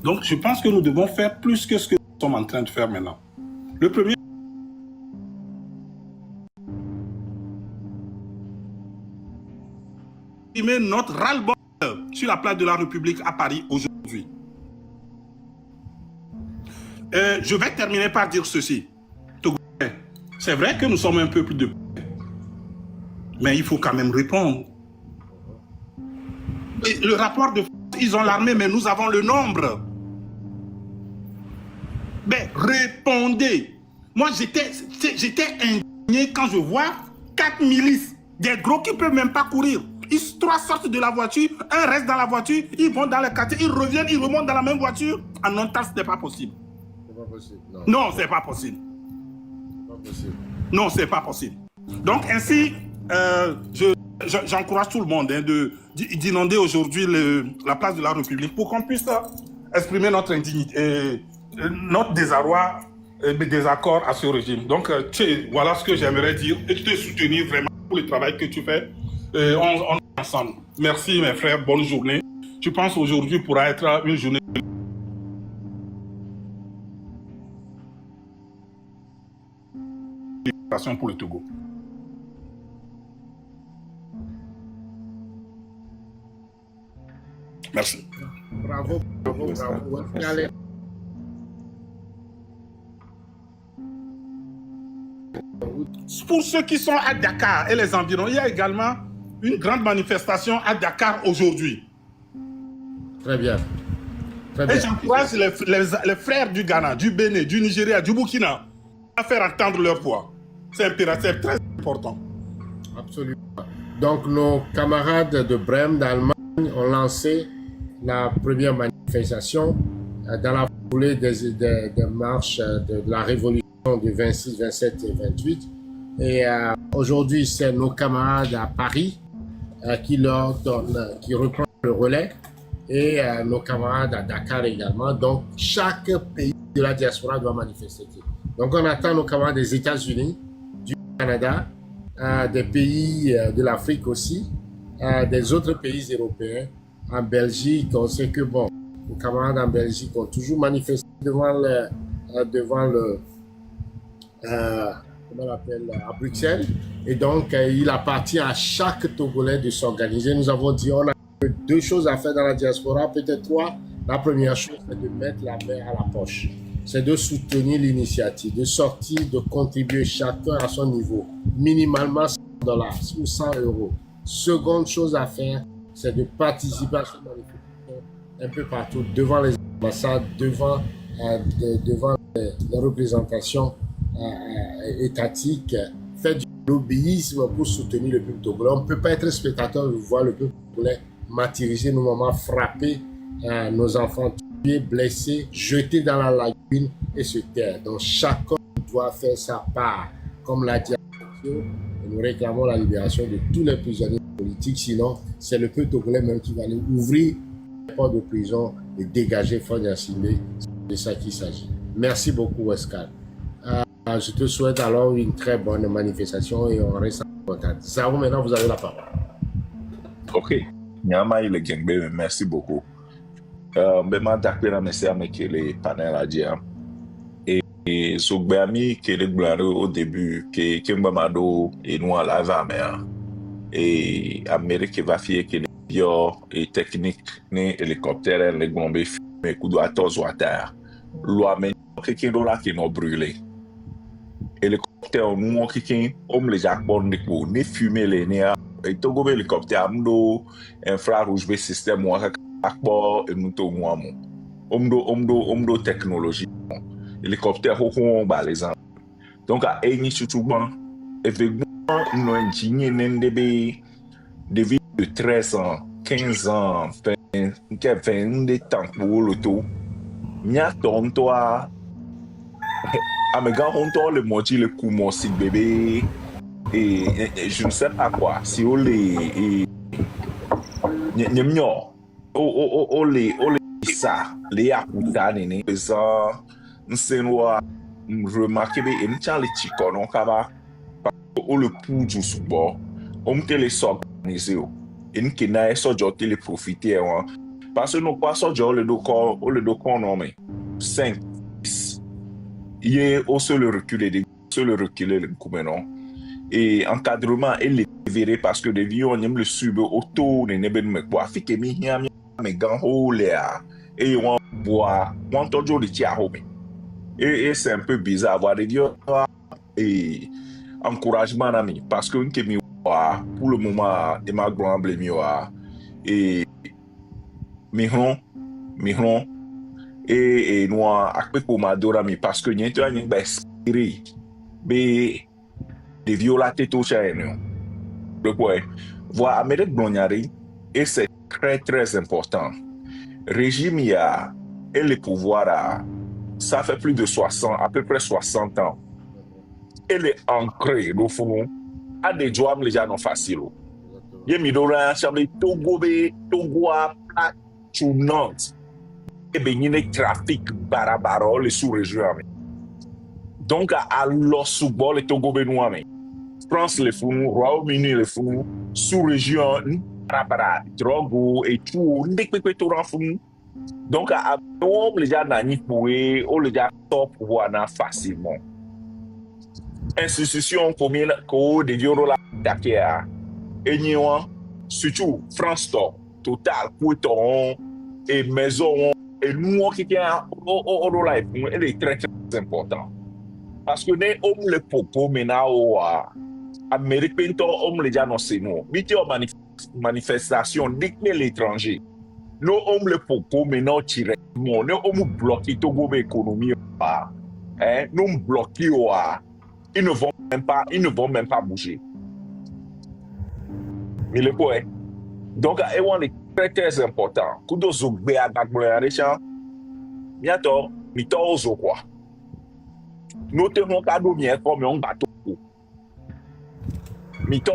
Speaker 12: Donc, je pense que nous devons faire plus que ce que nous sommes en train de faire maintenant. Le premier, notre ras-le-bol sur la place de la République à Paris aujourd'hui. Je vais terminer par dire ceci. C'est vrai que nous sommes un peuple de paix, mais il faut quand même répondre. Et le rapport de force, ils ont l'armée, mais nous avons le nombre. Mais répondez. Moi, j'étais indigné quand je vois 4 milices, des gros qui ne peuvent même pas courir. Ils 3 sortent de la voiture, un reste dans la voiture, ils vont dans le quartier, ils reviennent, ils remontent dans la même voiture. En non-temps, ce n'est pas possible.
Speaker 5: C'est pas possible.
Speaker 12: Non, c'est pas possible.
Speaker 5: Pas possible.
Speaker 12: Non, c'est pas possible. Donc ainsi, j'encourage tout le monde d'inonder aujourd'hui la place de la République pour qu'on puisse exprimer notre indignité, notre désarroi, désaccord à ce régime. Donc voilà ce que j'aimerais dire et te soutenir vraiment pour le travail que tu fais. On est ensemble. Merci mes frères, bonne journée. Je pense aujourd'hui pourra être une journée pour le Togo. Merci.
Speaker 5: Bravo. Allez.
Speaker 12: Pour ceux qui sont à Dakar et les environs, il y a également une grande manifestation à Dakar aujourd'hui.
Speaker 5: Très bien.
Speaker 12: Et j'encourage les frères du Ghana, du Bénin, du Nigeria, du Burkina à faire entendre leur voix. C'est impératif, très important.
Speaker 5: Absolument. Donc, nos camarades de Brême, d'Allemagne, ont lancé la première manifestation dans la foulée des marches de la révolution du 26, 27 et 28. Et aujourd'hui, c'est nos camarades à Paris qui reprennent le relais et nos camarades à Dakar également. Donc, chaque pays de la diaspora doit manifester. Donc, on attend nos camarades des États-Unis, du Canada, des pays de l'Afrique aussi, des autres pays européens. En Belgique, on sait que, bon, nos camarades en Belgique ont toujours manifesté devant comment on appelle, à Bruxelles. Et donc, il appartient à chaque Togolais de s'organiser. Nous avons dit, on a 2 choses à faire dans la diaspora, peut-être 3. La première chose, c'est de mettre la main à la poche. C'est de soutenir l'initiative, de sortir, de contribuer chacun à son niveau, minimalement $100 ou 100 €. Seconde chose à faire, c'est de participer à cette manifestation un peu partout, devant les ambassades, devant les représentations étatiques. Faites du lobbyisme pour soutenir le peuple togolais. On ne peut pas être spectateur de voir le peuple togolais martyriser, nos mamans frapper, nos enfants tués, blessés, jetés dans la lagune et se taire. Donc chacun doit faire sa part. Comme l'a dit nous réclamons la libération de tous les prisonniers politiques, sinon c'est le peuple togolais même qui va aller ouvrir les portes de prison et dégager Fodja Sindé. C'est de ça qu'il s'agit. Merci beaucoup, Westcal. Je te souhaite alors une très bonne manifestation et on reste en contact. Zao, maintenant vous avez la parole.
Speaker 9: Ok. Nyama ile gengbe, merci beaucoup. Bema dakpena mesi avec les panels à dire. Et Zogbeami qui est le au début, qui m'a mado et nous à la mer. Et Amérique va fier que les bio et technique ni hélicoptère les gombe mais coup de 14 water. Loi mais quelqu'un là qui n'a brûlé. Hélicoptère nous quelqu'un homme les jacbon ni fumer les néa et tout go hélicoptère amdo infrarouge be système ou akbo et nous to moi omdo technologie hélicoptère ho ba les gens donc à eni surtout effectivement nous ingénieur n'endebe de vie de 13 ans 15 ans 20 de temps pour le tout mia tonto a Améga honto le moitié le coup si bébé et je ne sais pas quoi si on les nyemnyo o les ça les akuta nene ça nsenwa remarquer be en les chicon on kaba o le pou du subo on tele s'organiser en kena so jo tele profiter parce que nous pas so jo le do non mais 5 il est aussi le reculer le coup maintenant et encadrement et les verrer parce que des vieux on aime le sub auto ne neben me quoi fi que mi hia me gan ho le a et on boit on toujours le tia ho et c'est un peu bizarre avoir des vieux et encouragement ami parce que que mi pour le moment et ma grand blemi et mihron et nous akpe ko madora mi parce que nyento any ba skiri be de violate to chaîne le quoi voir Amérique Blonyari et c'est très très important régime ya et les pouvoirs ça fait plus de 60 à peu près 60 ans et les ancré au fond à des jobs les gens non facile yemi dora chambre Togo a Nantes et bien il y a trafic barabaro les sous-régions donc à l'ossubo les Togo benoît France les fous Royaume-Uni les fous sous-région barabara drogue et tout dès que tout en fou donc à les gens n'ani pour les gens top pouvoir facilement institution combien de violons la d'akia et niwa surtout France top Total Pouton et maison et nous qui au life elle est très très important parce que les hommes le popo maintenant au Amérique pinto hommes les gens c'est nous miti manifestation dicter l'étranger nos hommes le popo maintenant tirer mon nos hommes bloquer Togo économie nous bloquer ils ne vont même pas bouger mais le point donc on est très très important kudo zogbe agbagbonyarisha bientôt mito zo quoi note mon cadeau bien comme un bateau mito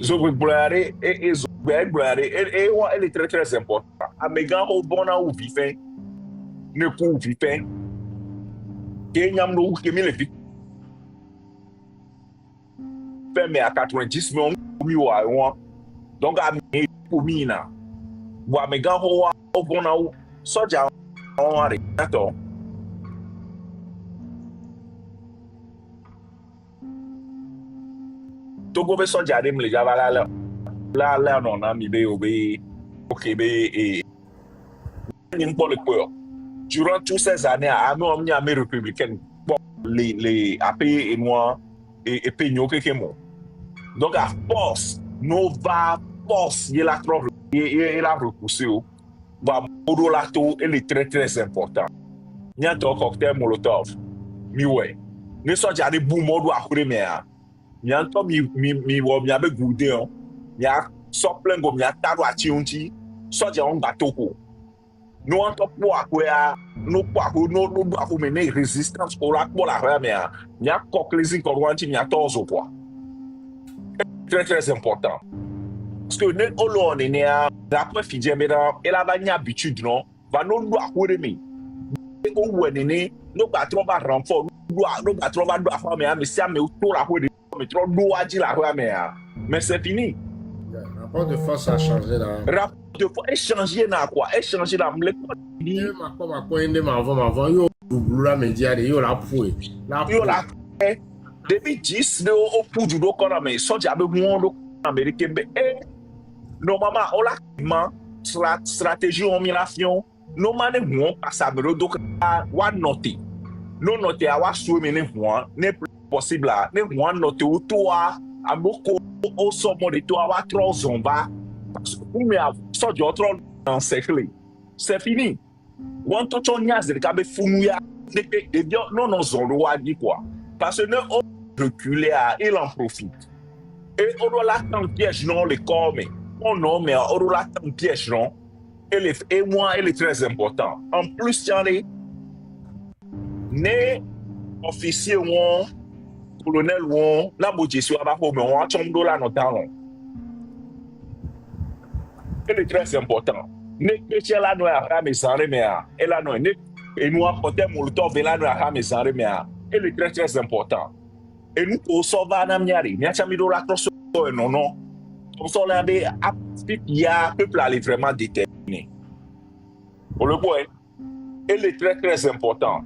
Speaker 9: zogbe blare et zogbe blare et elle est très très important amega au bona ou vivant ne pour vivant kenyam no kemi le vite mais à 90 millions donc à pour mina boa mega ho o bona o soja on are to Togo be soja dem le java la non na mi be obe ok be et ni pour le peur durant toutes ces années à armée républicaine les AP et moi et peño que mo donc à force nova force il a trop il a repoussé va modulato elle est très très important ni un cocktail molotov mi ouais ne so jare bu modu akure me a mi anto mi wo mi abe gude on mi a so plengo mi ataro achiunti so je on batoko no anto po akwe no po akwe no do akwe me resistance pour la me a mi a cocktail ko wanti mi atozo quoi très très important parce que ne olo ne après fidje me da ela ba nya habitude non va no do akwe me o wenene no patron va renfort no patron va do afame a me sia me to la akwe me trop do aji la akwe me a mais c'est fini
Speaker 5: Rapport de force a changé là.
Speaker 9: Rapport de force échangé na quoi? Échangé na m'le quoi?
Speaker 5: Ma quoi inde m'avant yo doublura média de yo la poué.
Speaker 9: Yo la depuis 10 de au pour du do qu'on a mais so jabe monde américain be normalement on la stratégie en migration normalement on passe à bureau donc one noté. Non noté à wa soué ne voix n'est plus possible là. Ne voix noté ou toi à beaucoup au sommet de toi wa trop zomba. Parce que pour moi so du trop encerclé. C'est fini. One touch on yas de kabe fumuya de non zolo a dit quoi. Parce que on reculer à il en profite. Et on doit l'attendre piège non les corps mais on non mais on doit l'attendre piège non et moi il est très important. En plus tiens les né officier ou colonel ou la bodjesu aba ko mais on chomdo la notalon. Il est très important. Ne que la no a mais sans mais et la no et nous apporter molotov et la no a mais sans mais il est très très important. Et nous pour sauver n'amiari ni achami do la crosse non non comme ça là be il y a peuple aller vraiment déterminé pour le point il est très très important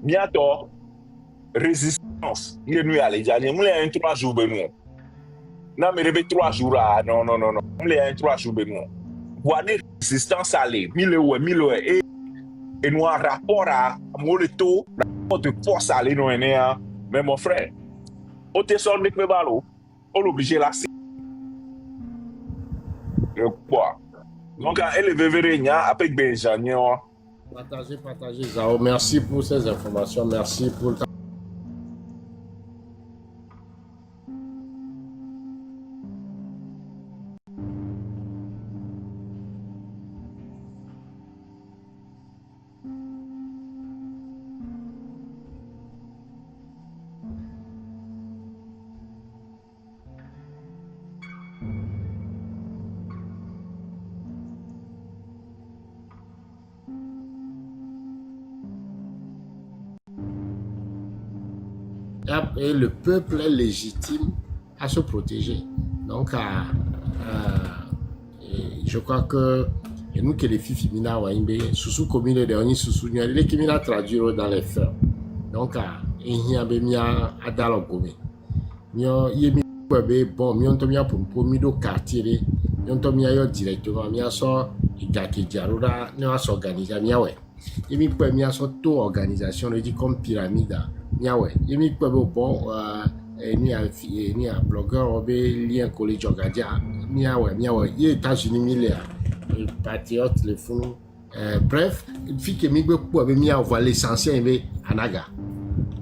Speaker 9: bientôt résistance il nous aller dernier nous les 3 jours benoît non mais les 3 jours non nous les 3 jours benoît voir résistance aller 1000 et nous un rapport à moleto rapport de force aller non mais mon frère au tesson de Kebalo, on l'oblige là. Quoi? Donc, elle est venue avec Benjamin.
Speaker 5: Partagez, Zao. Merci pour ces informations. Merci pour le temps. Et le peuple est légitime à se protéger. Donc, je crois que nous que les filles féminines sous commune de Oni sous les qui m'ont traduit dans les faits. Donc, il y a bien à Dalogome. Il y a bon, mi on tomia pour mi do quartier, mi on tomia yo directement, mi aso igaki jarura, mi aso organiser mi awe. Et mi peut mi aso to organisation, le dit comme pyramide. Miawe, yemi kwebo bon ni a blogueur obe lien collège Ogadia miawe ye États-Unis milea patriote le fond bref il fit que mi gbe po be mi avoir l'essentiel be anaga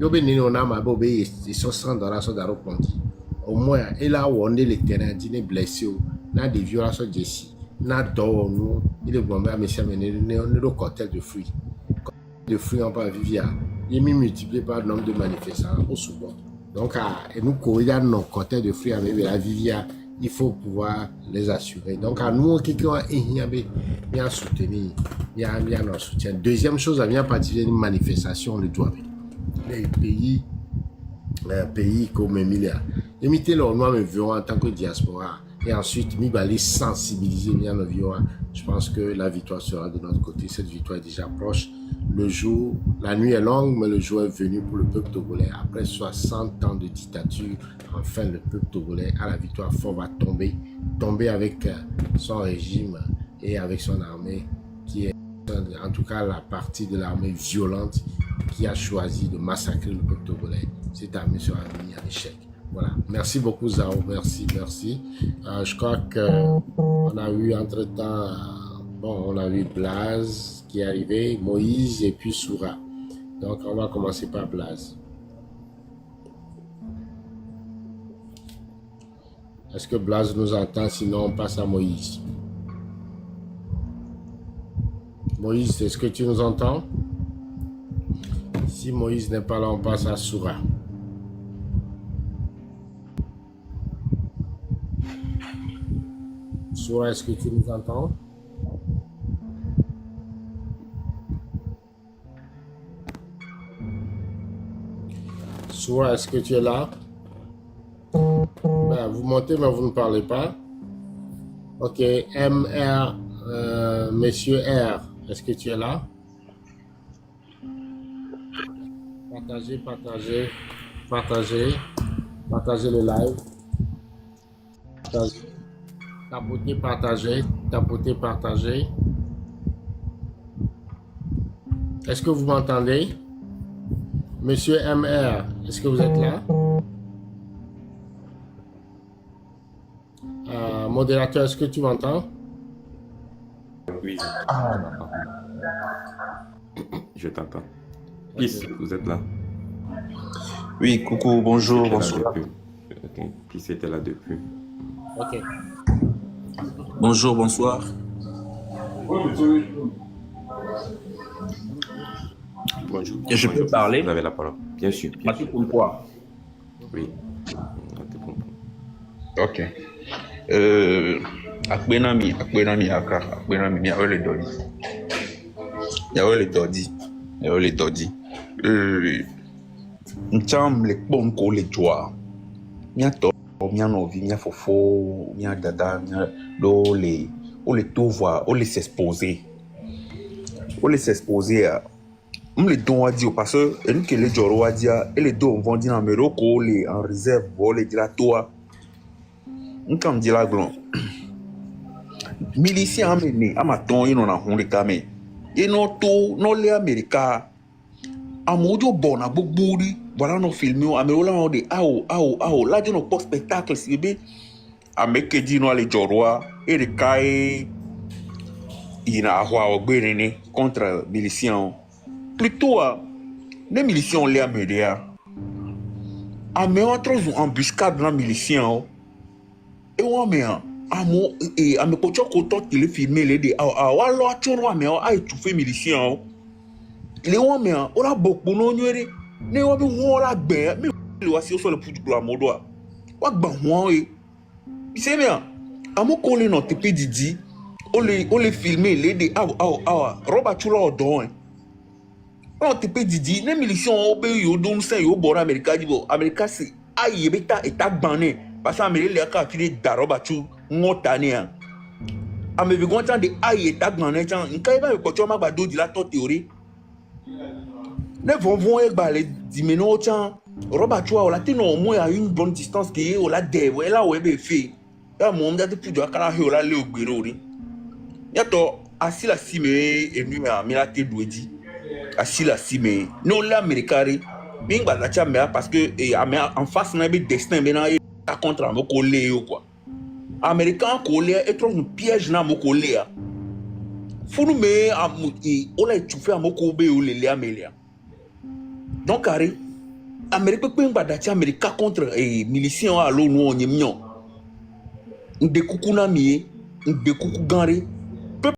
Speaker 5: yo be ni on a ma bo be $60 so daro ponti au moins il a wonné le terrain dîner blessé na des violations jessi na do nous il est bon mais monsieur ne le cocktail de fruits on pas vivia il est multiplié par le nombre de manifestants au souvent. Donc, nous, quand il y a nos côtés de fruits avec la vivia, il faut pouvoir les assurer. Donc, à nous, quelqu'un bien soutenir, bien notre soutien. Deuxième chose, à bien partir d'une manifestation, le doit. Les pays comme Emilia. Imiter leur nom, mais en tant que diaspora. Et ensuite, nous allons sensibiliser bien nos viewers. Je pense que la victoire sera de notre côté. Cette victoire est déjà proche. Le jour, la nuit est longue, mais le jour est venu pour le peuple togolais. Après 60 ans de dictature, enfin le peuple togolais à la victoire fort va tomber avec son régime et avec son armée, qui est en tout cas la partie de l'armée violente qui a choisi de massacrer le peuple togolais. Cette armée sera mise en échec. Voilà. Merci beaucoup Zao, merci. Je crois qu'on a eu entre-temps, on a eu Blaze qui est arrivé, Moïse et puis Soura. Donc on va commencer par Blaze. Est-ce que Blaze nous entend? Sinon on passe à Moïse. Moïse, est-ce que tu nous entends? Si Moïse n'est pas là, on passe à Soura. Soura, est-ce que tu nous entends? Soura, est-ce que tu es là? Ben, vous montez, mais vous ne parlez pas. Ok, MR, Monsieur R, est-ce que tu es là? Partagez, partagez, partagez, partagez le live. Partagez. Tapotez, partagez, tapotez, partagez. Est-ce que vous m'entendez? Monsieur MR, est-ce que vous êtes là? Modérateur, est-ce que tu m'entends?
Speaker 3: Oui. Je t'entends. Peace, vous êtes là?
Speaker 13: Oui, coucou, bonjour, bonsoir.
Speaker 3: Ok, Peace était là depuis.
Speaker 5: Ok.
Speaker 13: Bonjour, bonsoir.
Speaker 3: Bonjour.
Speaker 13: Et je peux parler?
Speaker 3: Vous avez la parole. Bien sûr.
Speaker 13: Mathieu Pompois.
Speaker 3: Oui.
Speaker 13: Ok. Akbenami aka, akbenami mi awele dodi. Yawele dodi. Ncham le ponko le joie. Mia to, mia novi, mia fofo, mia dada, mia do le, o le tout voir, o le s'exposer. O le s'exposer à le don a dit parce que nous que les joro a dit et les dons vont dire en Morocco les en réserve les de la toi nous comme dit la glon miliciens amené à maton ils n'ont pas honte camé et non tout non les américains à modo bon à boubouri voilà nos films à me là on dit ah là de nos post spectacle si bien à me que dit non les joro et les cailles il a avoir au contre miliciens. Plutôt, les miliciens les Américains. À me entre une embuscade dans les miliciens. Et on met à me coach autant qu'il est filmé les des alors tu vois mais à étouffer les miliciens. Les on met on a beaucoup non yéré. Ne on be on la ben mais le voici sur le pouce de la modoa. Wa gba won e. C'est bien. À mo coller notre pédidi. On les filmer les des roba tu là dedans. On te peut dire, les miliciens ont obéi au don c'est au bord américain Américain c'est aïe beta et ta bané parce que Amérique les a filé d'aroba tu montagne. Amérique content de aïe et ta bané tiens, il quand va ko choma ba do di la to théorie. Ne vont e ba les dimeno tiens, roba tu la tino au moins à une bonne distance qui est au la de là où est fait. Ya mon da te plus de kala he la le ogbero ri. Ya to asi la cime et nu à milate douedi. Assis là si mais non l'américain bien balacha mais parce que en face n'a pas destin maintenant contre mon collègue ou quoi américain collègue est trop un piège na mon collègue faut nous mais on a étouffé à mon collègue ou les amélia donc carré américain peut balacha américain contre miliciens à l'eau nous on y mignon de coucou na mié de coucou ganré